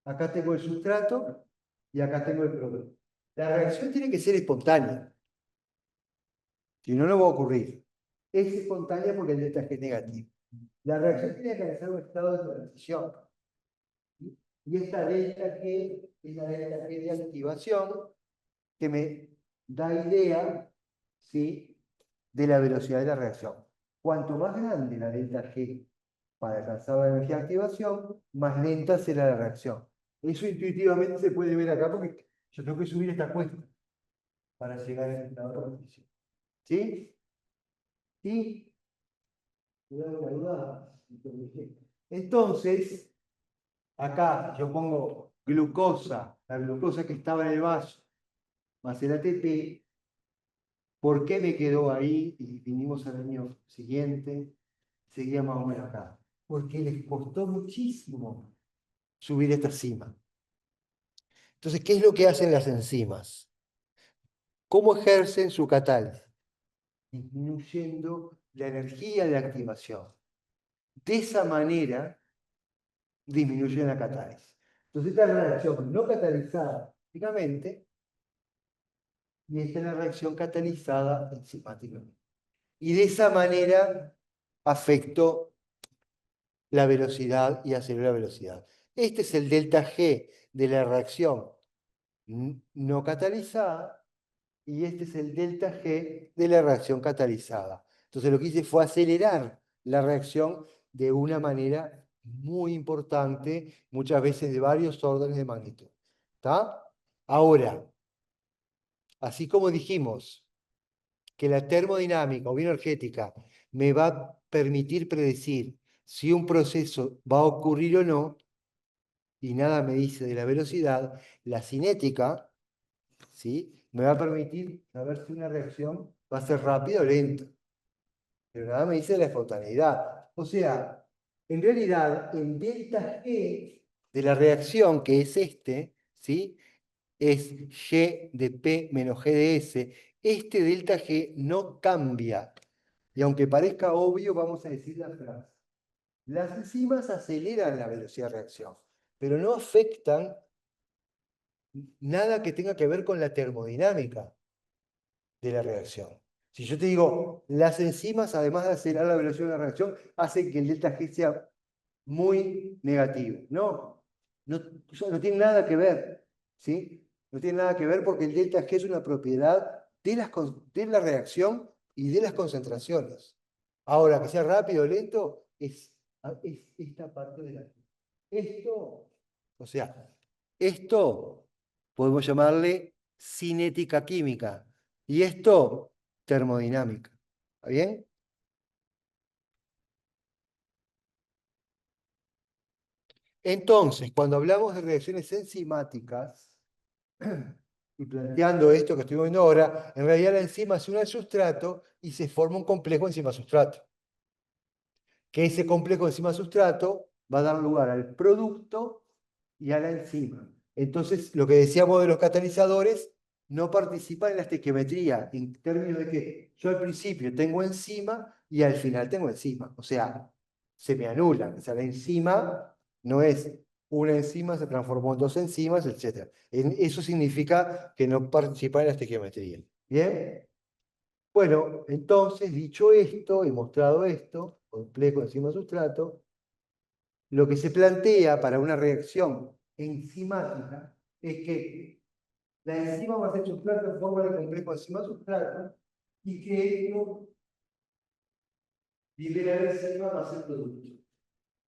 Acá tengo el sustrato y acá tengo el producto. La reacción tiene que ser espontánea. Si no, no va a ocurrir. Es espontánea porque el delta G es negativo. La reacción tiene que alcanzar un estado de transición. Y esta delta G es la delta G de activación que me da idea, ¿sí?, de la velocidad de la reacción. Cuanto más grande la delta G para alcanzar la energía de activación, más lenta será la reacción. Eso intuitivamente se puede ver acá porque yo tengo que subir esta cuesta para llegar a ese estado de transición. ¿Sí? ¿Sí? Entonces, acá yo pongo glucosa, la glucosa que estaba en el vaso, más el ATP. ¿Por qué me quedó ahí? Y vinimos al año siguiente, seguía más o menos acá. Porque les costó muchísimo subir esta cima. Entonces, ¿qué es lo que hacen las enzimas? ¿Cómo ejercen su catálisis? Disminuyendo la energía de activación. De esa manera, disminuyen la catálisis. Entonces, esta es la reacción no catalizada enzimáticamente y esta es la reacción catalizada enzimáticamente. Y de esa manera afectó la velocidad y aceleró la velocidad. Este es el delta G de la reacción no catalizada y este es el delta G de la reacción catalizada. Entonces lo que hice fue acelerar la reacción de una manera muy importante, muchas veces de varios órdenes de magnitud. ¿Está? Ahora, así como dijimos que la termodinámica o bioenergética me va a permitir predecir si un proceso va a ocurrir o no, y nada me dice de la velocidad, la cinética, ¿sí?, me va a permitir saber si una reacción va a ser rápida o lenta. Pero nada me dice de la espontaneidad. O sea, en realidad, el delta G de la reacción, que es este, ¿sí?, es G de P menos G de S. Este delta G no cambia. Y aunque parezca obvio, vamos a decir la frase. Las enzimas aceleran la velocidad de reacción, pero no afectan nada que tenga que ver con la termodinámica de la reacción. Si yo te digo, las enzimas, además de acelerar la velocidad de la reacción, hacen que el delta G sea muy negativo. No. No, no tiene nada que ver, ¿sí? No tiene nada que ver porque el delta G es una propiedad de la reacción y de las concentraciones. Ahora, que sea rápido o lento, es esta parte de la... Esto, o sea, esto podemos llamarle cinética química y esto termodinámica. ¿Está bien? Entonces, cuando hablamos de reacciones enzimáticas, y planteando esto que estuvimos viendo ahora, en realidad la enzima se une al sustrato y se forma un complejo enzima-sustrato. Que ese complejo enzima-sustrato va a dar lugar al producto y a la enzima. Entonces, lo que decíamos de los catalizadores no participan en la estequiometría, en términos de que yo al principio tengo enzima y al final tengo enzima. O sea, se me anulan. O sea, la enzima no es una enzima, se transformó en dos enzimas, etc. Eso significa que no participa en la estequiometría. ¿Bien? Bueno, entonces, dicho esto y mostrado esto, complejo enzima-sustrato, lo que se plantea para una reacción enzimática es que la enzima va a ser sustrato en forma de complejo enzima-sustrato y que esto libera la enzima más el producto.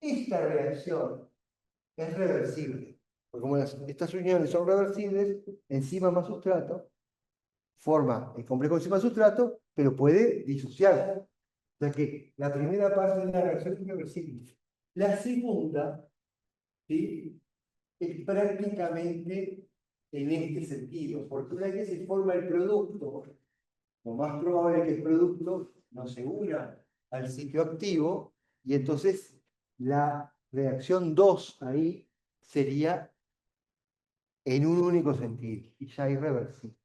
Esta reacción es reversible, porque como estas uniones son reversibles, enzima más sustrato forma el complejo enzima-sustrato, pero puede disociarse. O sea que la primera parte de la reacción es reversible. La segunda, ¿sí?, es prácticamente en este sentido, porque una vez que se forma el producto, lo más probable es que el producto no se una al sitio activo, y entonces la reacción 2 ahí sería en un único sentido, y ya irreversible.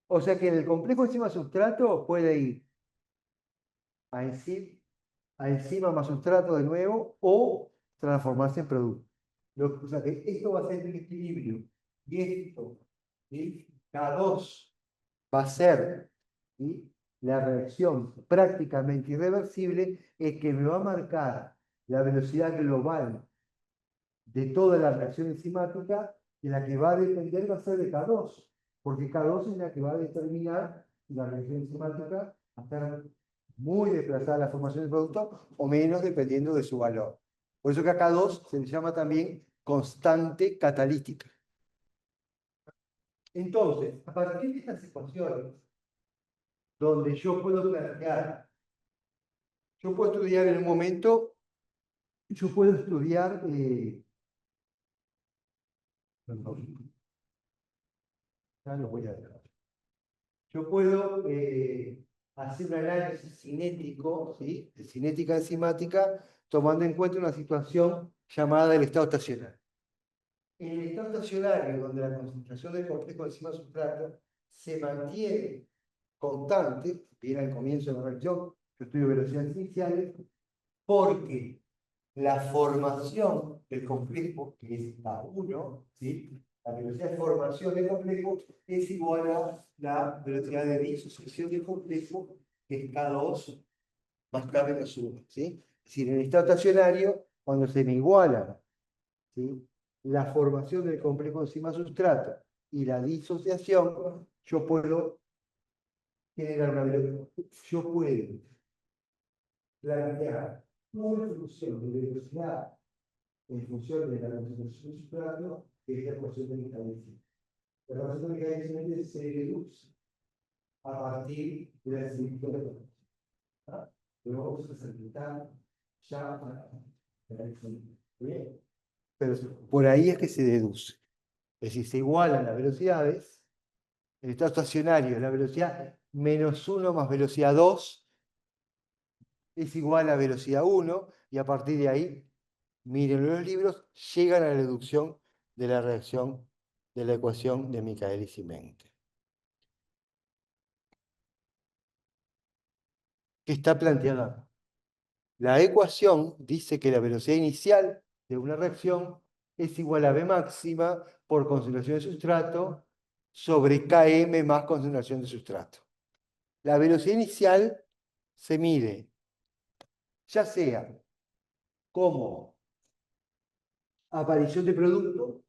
O sea que en el complejo enzima-sustrato puede ir a enzima más sustrato de nuevo o transformarse en producto. O sea que esto va a ser un equilibrio. Y esto, ¿sí?, K2 va a ser, ¿sí?, la reacción prácticamente irreversible, es que me va a marcar la velocidad global de toda la reacción enzimática, y la que va a depender va a ser de K2, porque K2 es la que va a determinar si la reacción enzimática va a estar muy desplazada a la formación del producto o menos, dependiendo de su valor. Por eso que a K2 se le llama también constante catalítica. Entonces, a partir de estas ecuaciones, donde yo puedo plantear, yo puedo estudiar en un momento, yo puedo estudiar, perdón, ya lo voy a dejar. Yo puedo hacer un análisis cinético, ¿sí?, de cinética enzimática, tomando en cuenta una situación llamada el estado estacionario. En el estado estacionario, donde la concentración del complejo enzima-sustrato se mantiene constante, bien al comienzo de la reacción, yo estudio velocidades iniciales, porque la formación del complejo, que es A1, ¿sí?, la velocidad de formación del complejo es igual a la velocidad de disociación del complejo, que es K2 más K menos 1. ¿Sí? Es decir, en el estado estacionario, cuando se me igualan, ¿sí?, la formación del complejo enzima-sustrato y la disociación, yo puedo generar una velocidad. Yo puedo plantear una función de velocidad en función de la concentración del sustrato, que es la ecuación de Michaelis. La ecuación de Michaelis se deduce a partir de la definición de la concentración. Lo vamos a presentar ya para la definición. Bien. Pero por ahí es que se deduce. Es decir, se igualan las velocidades. El estado estacionario, la velocidad -1 más velocidad 2 es igual a velocidad 1, y a partir de ahí, miren los libros, llegan a la deducción de la reacción de la ecuación de Michaelis y Mengele, que está planteada. La ecuación dice que la velocidad inicial de una reacción es igual a V máxima por concentración de sustrato sobre Km más concentración de sustrato. La velocidad inicial se mide ya sea como aparición de producto,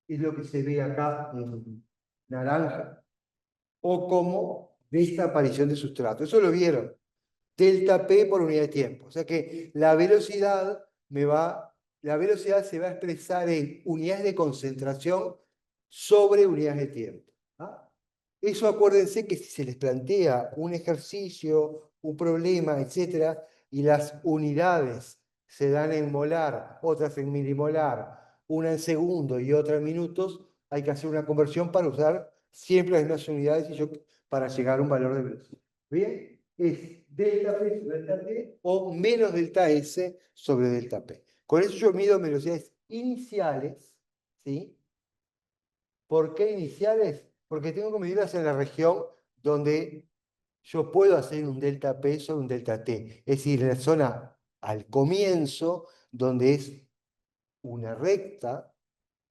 es lo que se ve acá en naranja, o como desaparición de sustrato. Eso lo vieron. Delta P por unidad de tiempo. O sea que la velocidad se va a expresar en unidades de concentración sobre unidades de tiempo. ¿Ah? Eso acuérdense que si se les plantea un ejercicio, un problema, etcétera, y las unidades se dan en molar, otras en milimolar, una en segundo y otra en minutos, hay que hacer una conversión para usar siempre las mismas unidades para llegar a un valor de velocidad. ¿Bien? Es delta P sobre delta T o menos delta S sobre delta P. Con eso yo mido velocidades iniciales, ¿sí? ¿Por qué iniciales? Porque tengo que medirlas en la región donde yo puedo hacer un delta P sobre un delta T. Es decir, en la zona al comienzo, donde es una recta,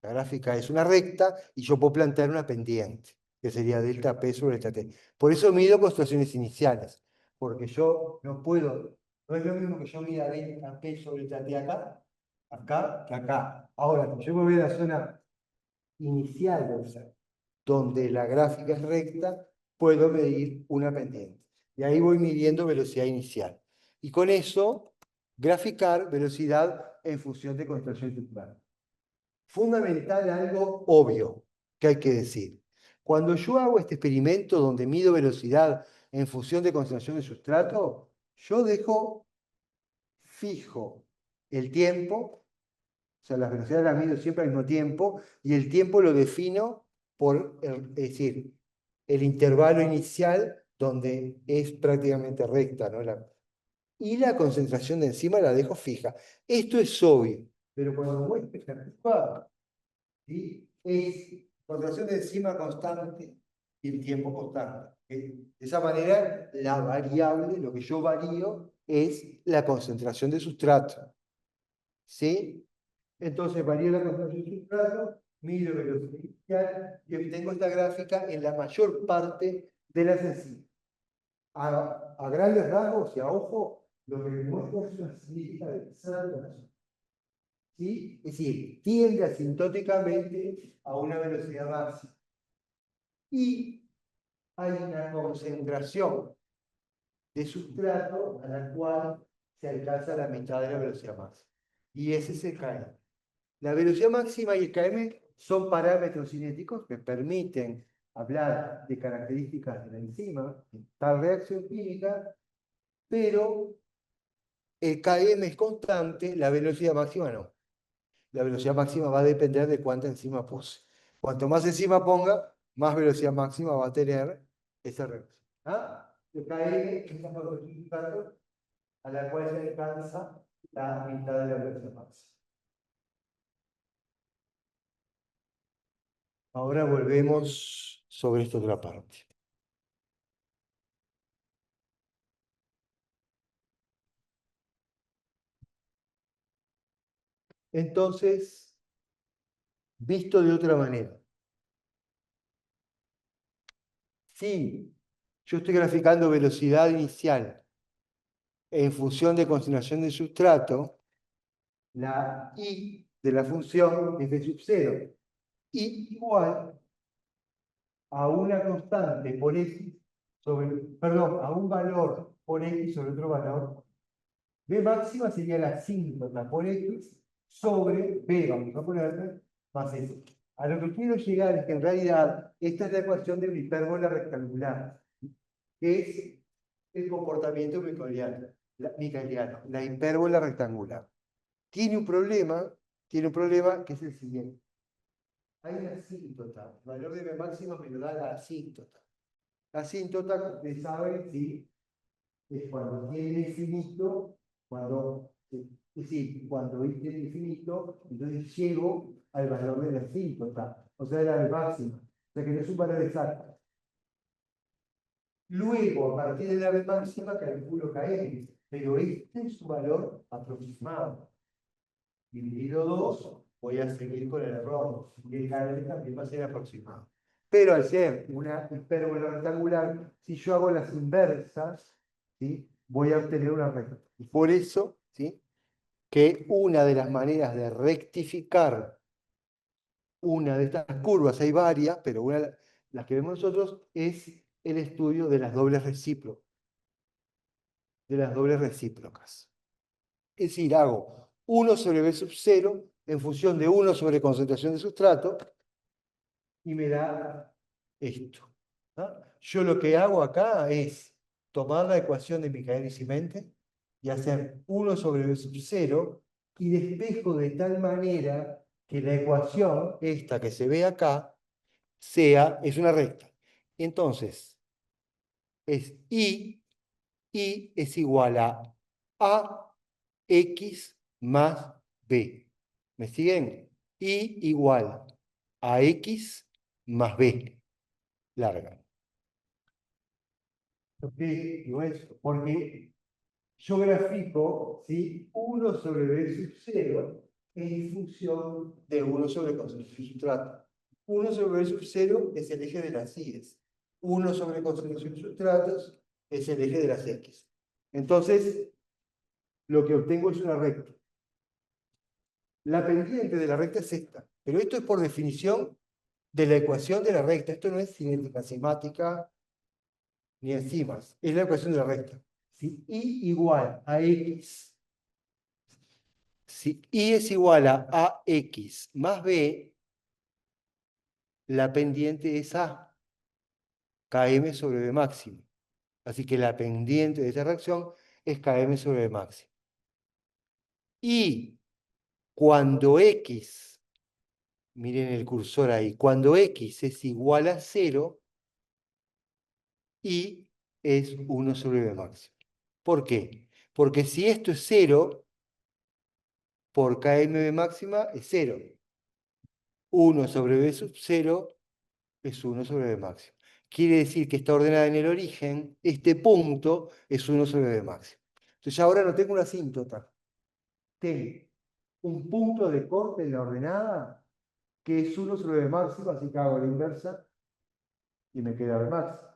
la gráfica es una recta, y yo puedo plantear una pendiente, que sería delta P sobre delta T. Por eso mido concentraciones iniciales, porque yo no puedo, no es lo mismo que yo mida delta P sobre delta T acá, que acá. Ahora, si yo me voy a la zona inicial, donde la gráfica es recta, puedo medir una pendiente. Y ahí voy midiendo velocidad inicial. Y con eso, graficar velocidad en función de concentración estructural. Fundamental algo obvio que hay que decir. Cuando yo hago este experimento donde mido velocidad en función de concentración de sustrato, yo dejo fijo el tiempo, o sea, las velocidades las mido siempre al mismo tiempo, y el tiempo lo defino por, es decir, el intervalo inicial donde es prácticamente recta, ¿no? Y la concentración de enzima la dejo fija. Esto es obvio, pero cuando muestro esta ¿sí? Es concentración de enzima constante y el tiempo constante. De esa manera, la variable, lo que yo varío, es la concentración de sustrato. ¿Sí? Entonces varío la concentración de sustrato, mido velocidad inicial y obtengo esta gráfica en la mayor parte de las enzimas. A grandes rasgos y a ojo, lo que me muestra es una cíclica de salto. ¿Sí? Es decir, tiende asintóticamente a una velocidad máxima. Y hay una concentración de sustrato a la cual se alcanza la mitad de la velocidad máxima. Y ese es el KM. La velocidad máxima y el KM son parámetros cinéticos que permiten hablar de características de la enzima, de tal reacción química, pero el KM es constante, la velocidad máxima no. La velocidad máxima va a depender de cuánta enzima puse. Cuanto más enzima ponga, más velocidad máxima va a tener esa reacción. ¿Ah? El KM es la velocidad a la cual se alcanza la mitad de la velocidad máxima. Ahora volvemos sobre esta otra parte. Entonces, visto de otra manera, si yo estoy graficando velocidad inicial en función de concentración de sustrato, la I de la función es de sub 0. I igual a una constante por X sobre, perdón, a un valor por X sobre otro valor. B máxima sería la asíntota por X sobre B, vamos a ponerle, más X. A lo que quiero llegar es que en realidad esta es la ecuación de una hipérbola rectangular, que es el comportamiento micaeliano, la hipérbola rectangular. Tiene un problema que es el siguiente. Hay una asíntota, el valor de B máxima me lo da la asíntota. La asíntota, ustedes saben, ¿sí? Es cuando tiene infinito, es decir, cuando tiene infinito, entonces llego al valor de la asíntota, o sea, la B máxima. O sea que no es un valor exacto. Luego, a partir de la B máxima, calculo KM, pero este es su valor aproximado. Dividido 2, voy a seguir con el error. Y el KM también va a ser aproximado. Pero al ser una hipérbola rectangular, si yo hago las inversas, ¿sí? Voy a obtener una recta. Y por eso, ¿sí? que una de las maneras de rectificar una de estas curvas, hay varias, pero una de las que vemos nosotros es el estudio de las dobles recíprocas. Es decir, hago 1 sobre B sub 0 en función de 1 sobre concentración de sustrato y me da esto. ¿Ah? Yo lo que hago acá es tomar la ecuación de Michaelis y Menten y hacer 1 sobre B sub 0 y despejo de tal manera que la ecuación, esta que se ve acá, es una recta. Entonces, es I es igual a X más B. ¿Me siguen? I igual a X más B larga. ¿Por qué digo eso? Porque yo grafico, ¿sí?, 1 sobre B sub 0 en función de 1 sobre concentración sustrato. 1 sobre B sub 0 es el eje de las I's. 1 sobre concentración de sustratos es el eje de las X. Entonces, lo que obtengo es una recta. La pendiente de la recta es esta, pero esto es por definición de la ecuación de la recta. Esto no es cinética enzimática ni enzimas, es la ecuación de la recta. Si I igual a X, si I es igual a X más B, la pendiente es A, Km sobre B máximo. Así que la pendiente de esta reacción es Km sobre B máximo. Y cuando X, miren el cursor ahí, cuando X es igual a 0, Y es 1 sobre B máximo. ¿Por qué? Porque si esto es 0, por KMB máxima es 0. 1 sobre B sub 0 es 1 sobre B máximo. Quiere decir que está ordenada en el origen, este punto es 1 sobre B máximo. Entonces ahora no tengo una asíntota. Tengo un punto de corte en la ordenada que es 1 sobre B máximo, así que hago la inversa y me queda B máximo.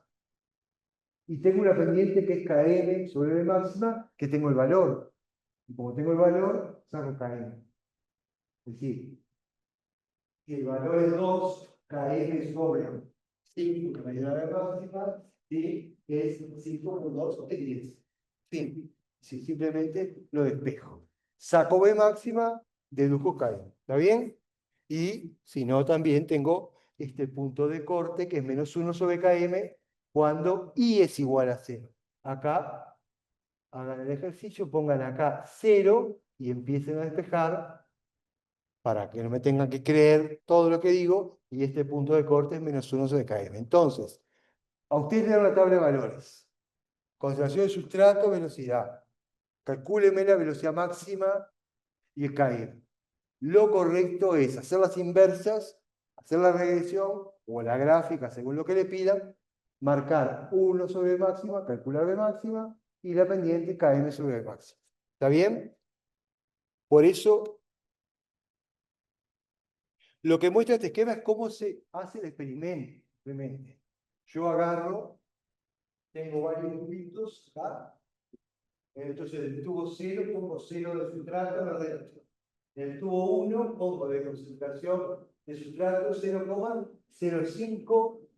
Y tengo una pendiente que es Km sobre B máxima, que tengo el valor. Y como tengo el valor, saco Km. Es decir, si el valor es 2, Km sobre 5, que me da la máxima, ¿sí?, es 5 por 2 es 10. Fin. Si simplemente lo despejo. Saco B máxima, deduzco Km. ¿Está bien? Y si no, también tengo este punto de corte que es menos 1 sobre Km cuando I es igual a 0. Acá hagan el ejercicio, pongan acá 0 y empiecen a despejar para que no me tengan que creer todo lo que digo, y este punto de corte es menos 1 sobre Km. Entonces, a ustedes le dan una tabla de valores. Concentración de sustrato, velocidad. Calcúlenme la velocidad máxima y el Km. Lo correcto es hacer las inversas, hacer la regresión o la gráfica según lo que le pidan, marcar 1 sobre B máxima, calcular B máxima, y la pendiente Km sobre B máxima. ¿Está bien? Por eso, lo que muestra este esquema es cómo se hace el experimento. Simplemente. Yo agarro, tengo varios tubitos acá, entonces el tubo 0 pongo 0 de sustrato adentro. En el tubo 1 pongo de concentración de sustrato 0,05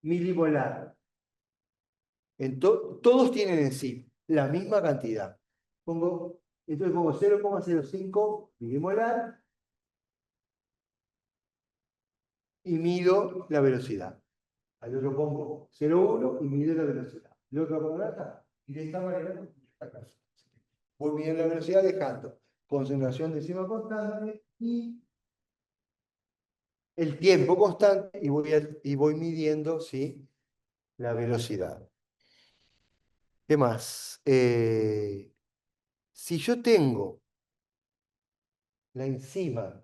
milimolar. Todos tienen en sí la misma cantidad. Entonces pongo 0,05 milimolar y mido la velocidad. Al otro pongo 0,1 y mido la velocidad. El otro pongo acá. Y de esta manera, acá. Voy midiendo la velocidad dejando concentración de encima constante y el tiempo constante y voy midiendo, ¿sí?, la velocidad. ¿Qué más? Si yo tengo la enzima,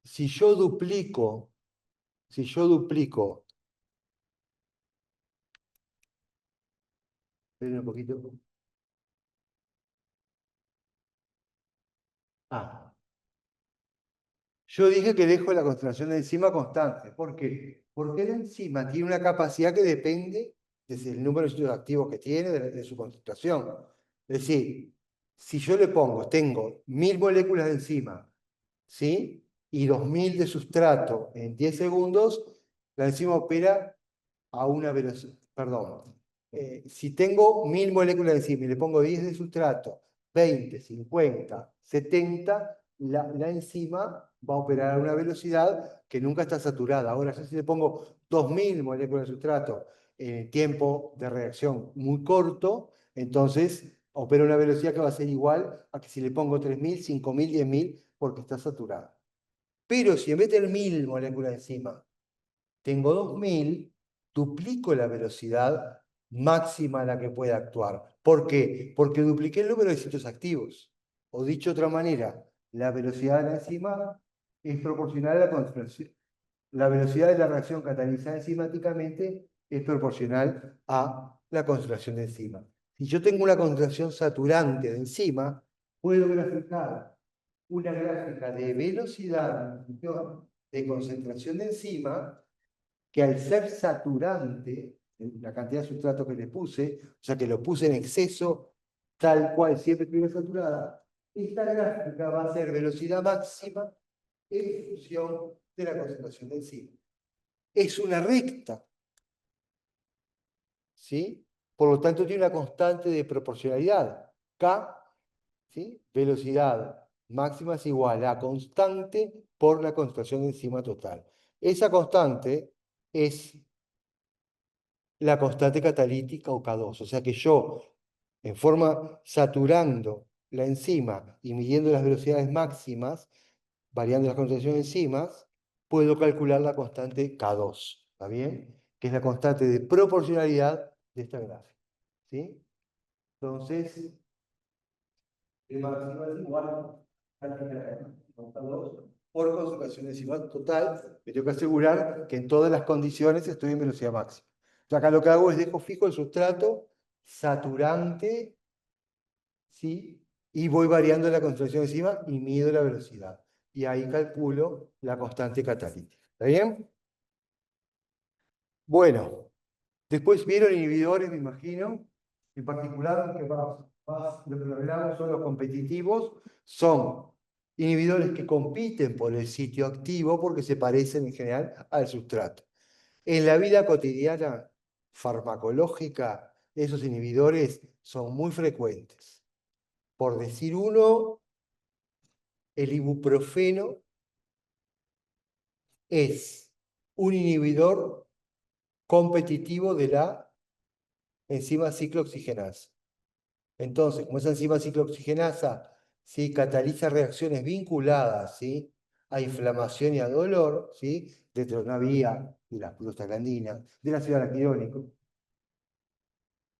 si yo duplico, esperen un poquito. Yo dije que dejo la concentración de enzima constante. ¿Por qué? Porque la enzima tiene una capacidad que depende del número de sitios activos que tiene, de su concentración. Es decir, si yo le pongo, tengo 1000 moléculas de enzima, ¿sí? Y 2000 de sustrato en 10 segundos, la enzima opera a una velocidad, perdón, si tengo 1000 moléculas de enzima y le pongo 10 de sustrato, 20, 50, 70, la enzima va a operar a una velocidad que nunca está saturada. Ahora, yo si le pongo 2000 moléculas de sustrato en tiempo de reacción muy corto, entonces opera a una velocidad que va a ser igual a que si le pongo 3000, 5000, 10000, porque está saturada. Pero si en vez de tener 1000 moléculas de enzima, tengo 2000, duplico la velocidad máxima a la que puede actuar. ¿Por qué? Porque dupliqué el número de sitios activos. O dicho de otra manera, la velocidad de la enzima es proporcional a la concentración. La velocidad de la reacción catalizada enzimáticamente es proporcional a la concentración de enzima. Si yo tengo una concentración saturante de enzima, puedo graficar una gráfica de velocidad de concentración de enzima que al ser saturante, la cantidad de sustrato que le puse, o sea que lo puse en exceso, tal cual siempre estuviera saturada, esta gráfica va a ser velocidad máxima en función de la concentración de enzima. Es una recta, ¿sí? Por lo tanto, tiene una constante de proporcionalidad. K, ¿sí? Velocidad máxima es igual a constante por la concentración de enzima total. Esa constante es la constante catalítica o K2. O sea que yo, en forma saturando la enzima y midiendo las velocidades máximas, variando las concentraciones de enzimas, puedo calcular la constante K2, ¿está bien? Que es la constante de proporcionalidad de esta gráfica, ¿sí? Entonces, el máximo es igual a K2 por concentración de enzima total. Me tengo que asegurar que en todas las condiciones estoy en velocidad máxima. Yo acá lo que hago es dejo fijo el sustrato saturante, ¿sí? Y voy variando la concentración de enzima y mido la velocidad. Y ahí calculo la constante catalítica. ¿Está bien? Bueno, después vieron inhibidores, me imagino. En particular, lo que hablamos son los competitivos. Son inhibidores que compiten por el sitio activo porque se parecen en general al sustrato. En la vida cotidiana farmacológica, esos inhibidores son muy frecuentes. Por decir uno, el ibuprofeno es un inhibidor competitivo de la enzima ciclooxigenasa. Entonces, como esa enzima ciclooxigenasa, ¿sí?, cataliza reacciones vinculadas, ¿sí?, a inflamación y a dolor, ¿sí?, dentro de una vía de la prostaglandina, del ácido araquidónico,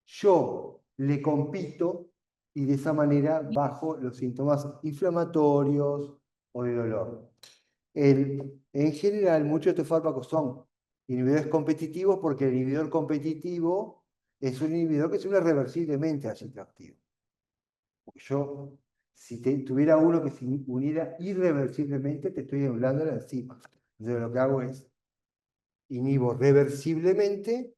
yo le compito y de esa manera bajo los síntomas inflamatorios o de dolor. En general, muchos de estos fármacos son inhibidores competitivos porque el inhibidor competitivo es un inhibidor que se une reversiblemente al sitio activo. Yo, si tuviera uno que se uniera irreversiblemente, te estoy anulando la enzima. Entonces lo que hago es inhibo reversiblemente,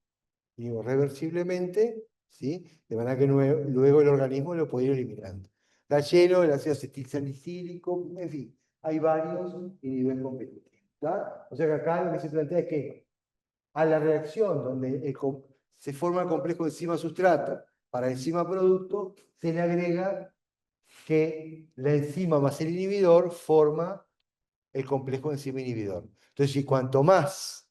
¿sí? De manera que luego el organismo lo puede ir eliminando. Está lleno del ácido acetilsalicílico, en fin, hay varios inhibidores competitivos. ¿Tá? O sea que acá lo que se plantea es que a la reacción donde se forma el complejo enzima-sustrato para enzima-producto, se le agrega que la enzima más el inhibidor forma el complejo enzima-inhibidor. Entonces, si cuanto más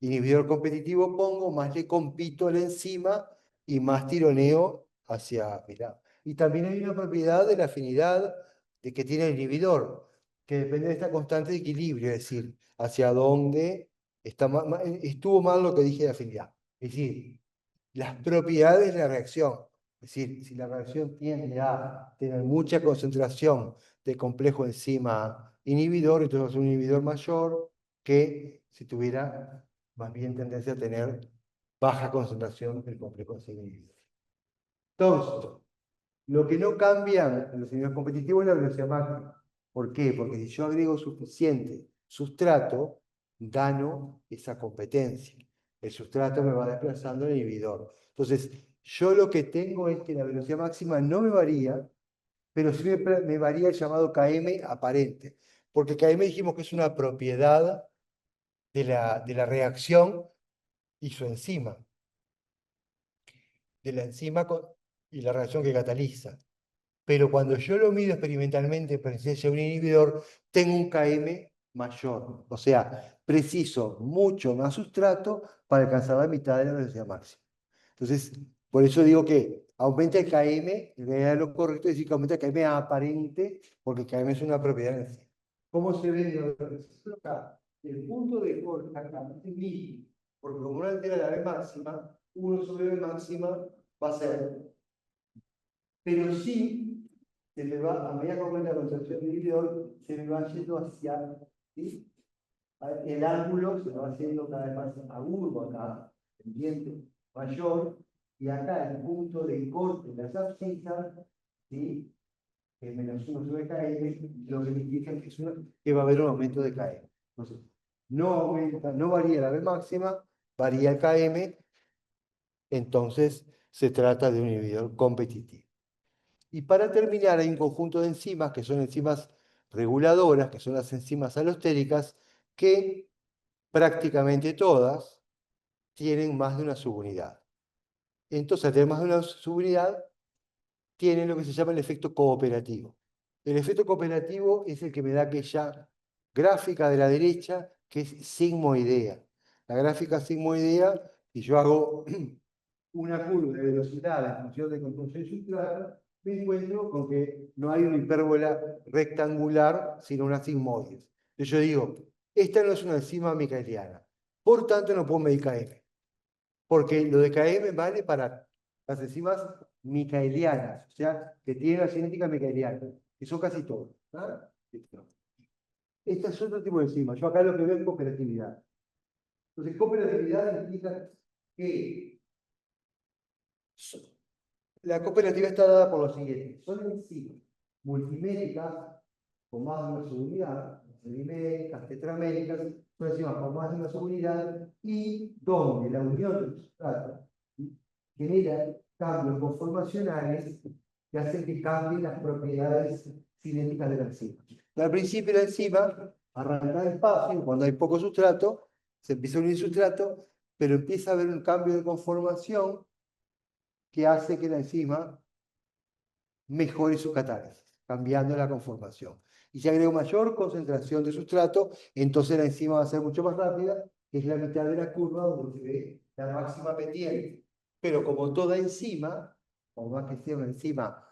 inhibidor competitivo pongo, más le compito a la enzima y más tironeo hacia, mirá. Y también hay una propiedad de la afinidad de que tiene el inhibidor, que depende de esta constante de equilibrio, es decir, hacia dónde estuvo mal lo que dije de afinidad. Es decir, las propiedades de la reacción. Es decir, si la reacción tiende a tener mucha concentración de complejo enzima inhibidor, entonces es un inhibidor mayor que si tuviera más bien tendencia a tener baja concentración del complejo enzima inhibidor. Entonces, lo que no cambia en los inhibidores competitivos es la velocidad máxima. ¿Por qué? Porque si yo agrego suficiente sustrato, gano esa competencia. El sustrato me va desplazando el inhibidor. Entonces, yo lo que tengo es que la velocidad máxima no me varía, pero sí me varía el llamado Km aparente, porque Km dijimos que es una propiedad de la reacción isoenzima, de la enzima y la reacción que cataliza. Pero cuando yo lo mido experimentalmente en presencia de un inhibidor, tengo un Km mayor. O sea, preciso mucho más sustrato para alcanzar la mitad de la velocidad máxima. Entonces, por eso digo que aumenta el Km, en realidad lo correcto es decir que aumenta el Km aparente, porque el Km es una propiedad en sí. ¿Cómo se ve? Acá, el punto de corte acá es el mismo, porque como uno altera la V máxima, 1 sobre V máxima va a ser. Pero sí, se me va, a medida que aumenta la concentración de inhibidor, se me va yendo hacia, ¿sí? El ángulo se va haciendo cada vez más agudo acá, el diente mayor, y acá el punto de corte de las abscisas, ¿sí? Que es menos 1 sobre Km, lo que indica que va a haber un aumento de Km. Entonces, no aumenta, no varía la V máxima, varía el Km, entonces se trata de un inhibidor competitivo. Y para terminar, hay un conjunto de enzimas que son enzimas reguladoras, que son las enzimas alostéricas, que prácticamente todas tienen más de una subunidad. Entonces, al tener más de una subunidad, tienen lo que se llama el efecto cooperativo. El efecto cooperativo es el que me da aquella gráfica de la derecha, que es sigmoidea. La gráfica sigmoidea, si yo hago una curva de velocidad en función de construcción circular, me encuentro con que no hay una hipérbola rectangular, sino una sigmoide. Entonces yo digo, esta no es una enzima micaeliana, por tanto no puedo medir Km, porque lo de Km vale para las enzimas micaelianas, o sea, que tienen la cinética micaeliana, que son casi todas. ¿Ah? Este es otro tipo de enzima. Yo acá lo que veo es cooperatividad. Entonces, cooperatividad implica que la cooperativa está dada por lo siguiente. Son enzimas multiméricas con más de una subunidad, triméricas, tetraméricas, son enzimas con más de una subunidad y donde la unión de sustratos genera cambios conformacionales que hacen que cambien las propiedades cinéticas de la enzima. Al principio la enzima arranca despacio, cuando hay poco sustrato, se empieza a unir sustrato, pero empieza a haber un cambio de conformación que hace que la enzima mejore su catálisis, cambiando la conformación. Y si agrego mayor concentración de sustrato, entonces la enzima va a ser mucho más rápida, que es la mitad de la curva donde se ve la máxima pendiente. Pero como toda enzima, o más que sea una enzima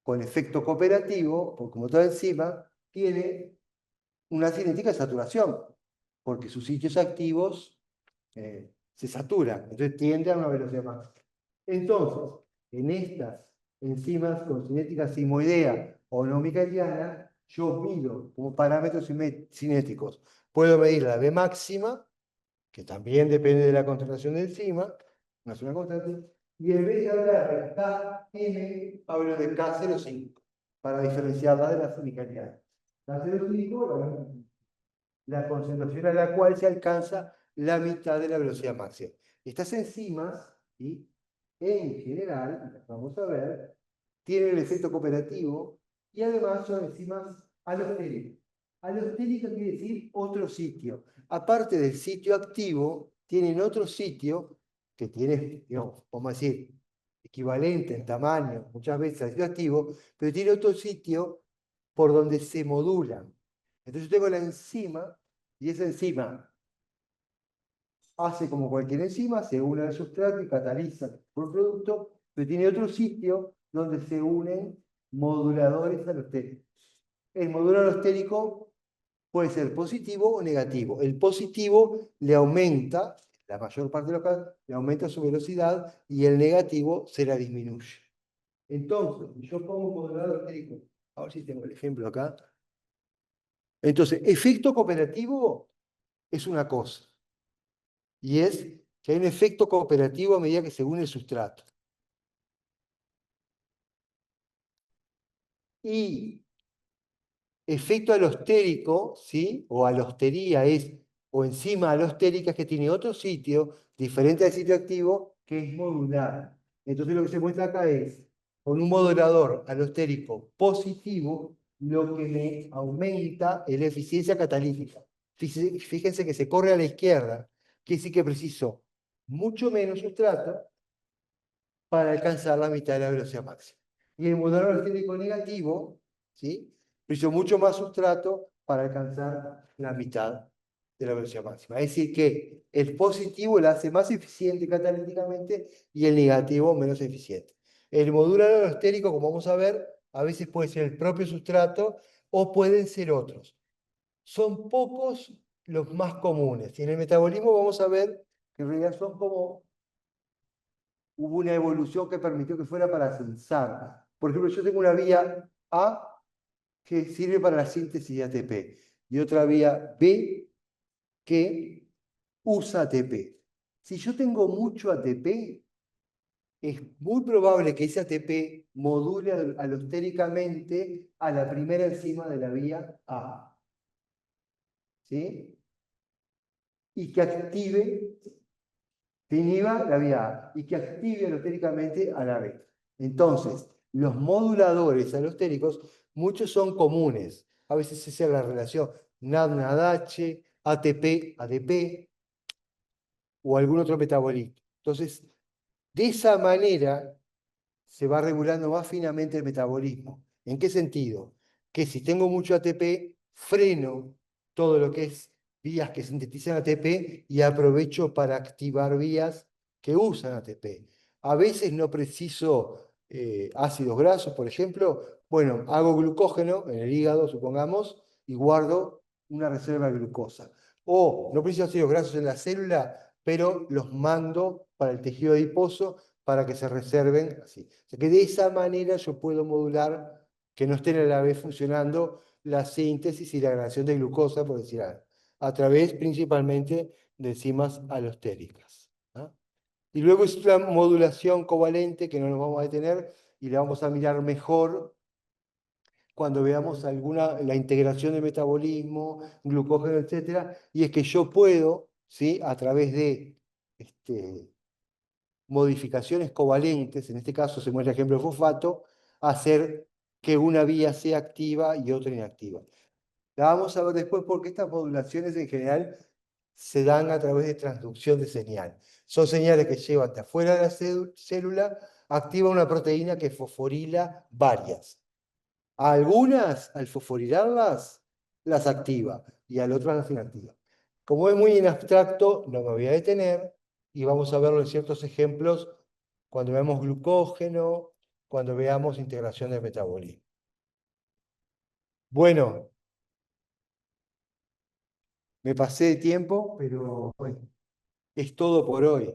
con efecto cooperativo, o como toda enzima, tiene una cinética de saturación, porque sus sitios activos se saturan, entonces tiende a una velocidad máxima. Entonces, en estas enzimas con cinética sigmoidea o no micaeliana, yo mido como parámetros cinéticos. Puedo medir la V máxima, que también depende de la concentración de enzima, no es una constante, y en vez de hablar de Km, hablo de K05, para diferenciarla de la micaeliana. K05, la concentración a la cual se alcanza la mitad de la velocidad máxima. Estas enzimas, ¿sí?, en general, vamos a ver, tienen el efecto cooperativo y además son enzimas alostéricas. Alostérica quiere decir otro sitio. Aparte del sitio activo, tienen otro sitio que tiene, digamos, vamos a decir, equivalente en tamaño, muchas veces al sitio activo, pero tiene otro sitio por donde se modulan. Entonces yo tengo la enzima, y esa enzima hace como cualquier enzima, se une al sustrato y cataliza por producto, pero tiene otro sitio donde se unen moduladores alostéricos. El modulador alostérico puede ser positivo o negativo. El positivo le aumenta, la mayor parte de los casos, le aumenta su velocidad y el negativo se la disminuye. Entonces, yo pongo un modulador alostérico, a ver si tengo el ejemplo acá. Entonces, efecto cooperativo es una cosa, y es que hay un efecto cooperativo a medida que se une el sustrato. Y efecto alostérico, ¿sí?, o alostería es, o enzima alostérica, es que tiene otro sitio, diferente al sitio activo, que es modular. Entonces lo que se muestra acá es, con un modulador alostérico positivo, lo que me aumenta es la eficiencia catalítica. Fíjense que se corre a la izquierda, quiere decir que preciso mucho menos sustrato para alcanzar la mitad de la velocidad máxima. Y el modulador alostérico negativo, ¿sí? Preciso mucho más sustrato para alcanzar la mitad de la velocidad máxima. Es decir, que el positivo la hace más eficiente catalíticamente y el negativo menos eficiente. El modulador alostérico, como vamos a ver, a veces puede ser el propio sustrato o pueden ser otros. Son pocos los más comunes. Y en el metabolismo vamos a ver que en realidad son como hubo una evolución que permitió que fuera para sensar. Por ejemplo, yo tengo una vía A que sirve para la síntesis de ATP y otra vía B que usa ATP. Si yo tengo mucho ATP, es muy probable que ese ATP module alostéricamente a la primera enzima de la vía A, ¿sí? Y que active, que inhiba la vía A y que active alostéricamente a la B. Entonces, los moduladores alostéricos, muchos son comunes. A veces esa es la relación NAD-NADH, ATP-ADP o algún otro metabolito. Entonces, de esa manera se va regulando más finamente el metabolismo. ¿En qué sentido? Que si tengo mucho ATP, freno todo lo que es vías que sintetizan ATP y aprovecho para activar vías que usan ATP. A veces no preciso ácidos grasos, por ejemplo. Bueno, hago glucógeno en el hígado, supongamos, y guardo una reserva de glucosa. O no preciso ácidos grasos en la célula, pero los mando para el tejido adiposo para que se reserven así. O sea que de esa manera yo puedo modular que no estén a la vez funcionando la síntesis y la gradación de glucosa, por decir algo, a través principalmente de enzimas alostéricas, ¿no? Y luego es la modulación covalente que no nos vamos a detener y la vamos a mirar mejor cuando veamos la integración del metabolismo, glucógeno, etcétera, y es que yo puedo, ¿sí? A través de modificaciones covalentes, en este caso se muestra el ejemplo de fosfato, hacer que una vía sea activa y otra inactiva. La vamos a ver después porque estas modulaciones en general se dan a través de transducción de señal. Son señales que llevan de afuera de la célula, activa una proteína que fosforila varias. A algunas, al fosforilarlas, las activa y a otras las inactiva. Como es muy en abstracto, no me voy a detener y vamos a verlo en ciertos ejemplos cuando veamos glucógeno, cuando veamos integración del metabolismo. Bueno, me pasé de tiempo, pero bueno, es todo por hoy.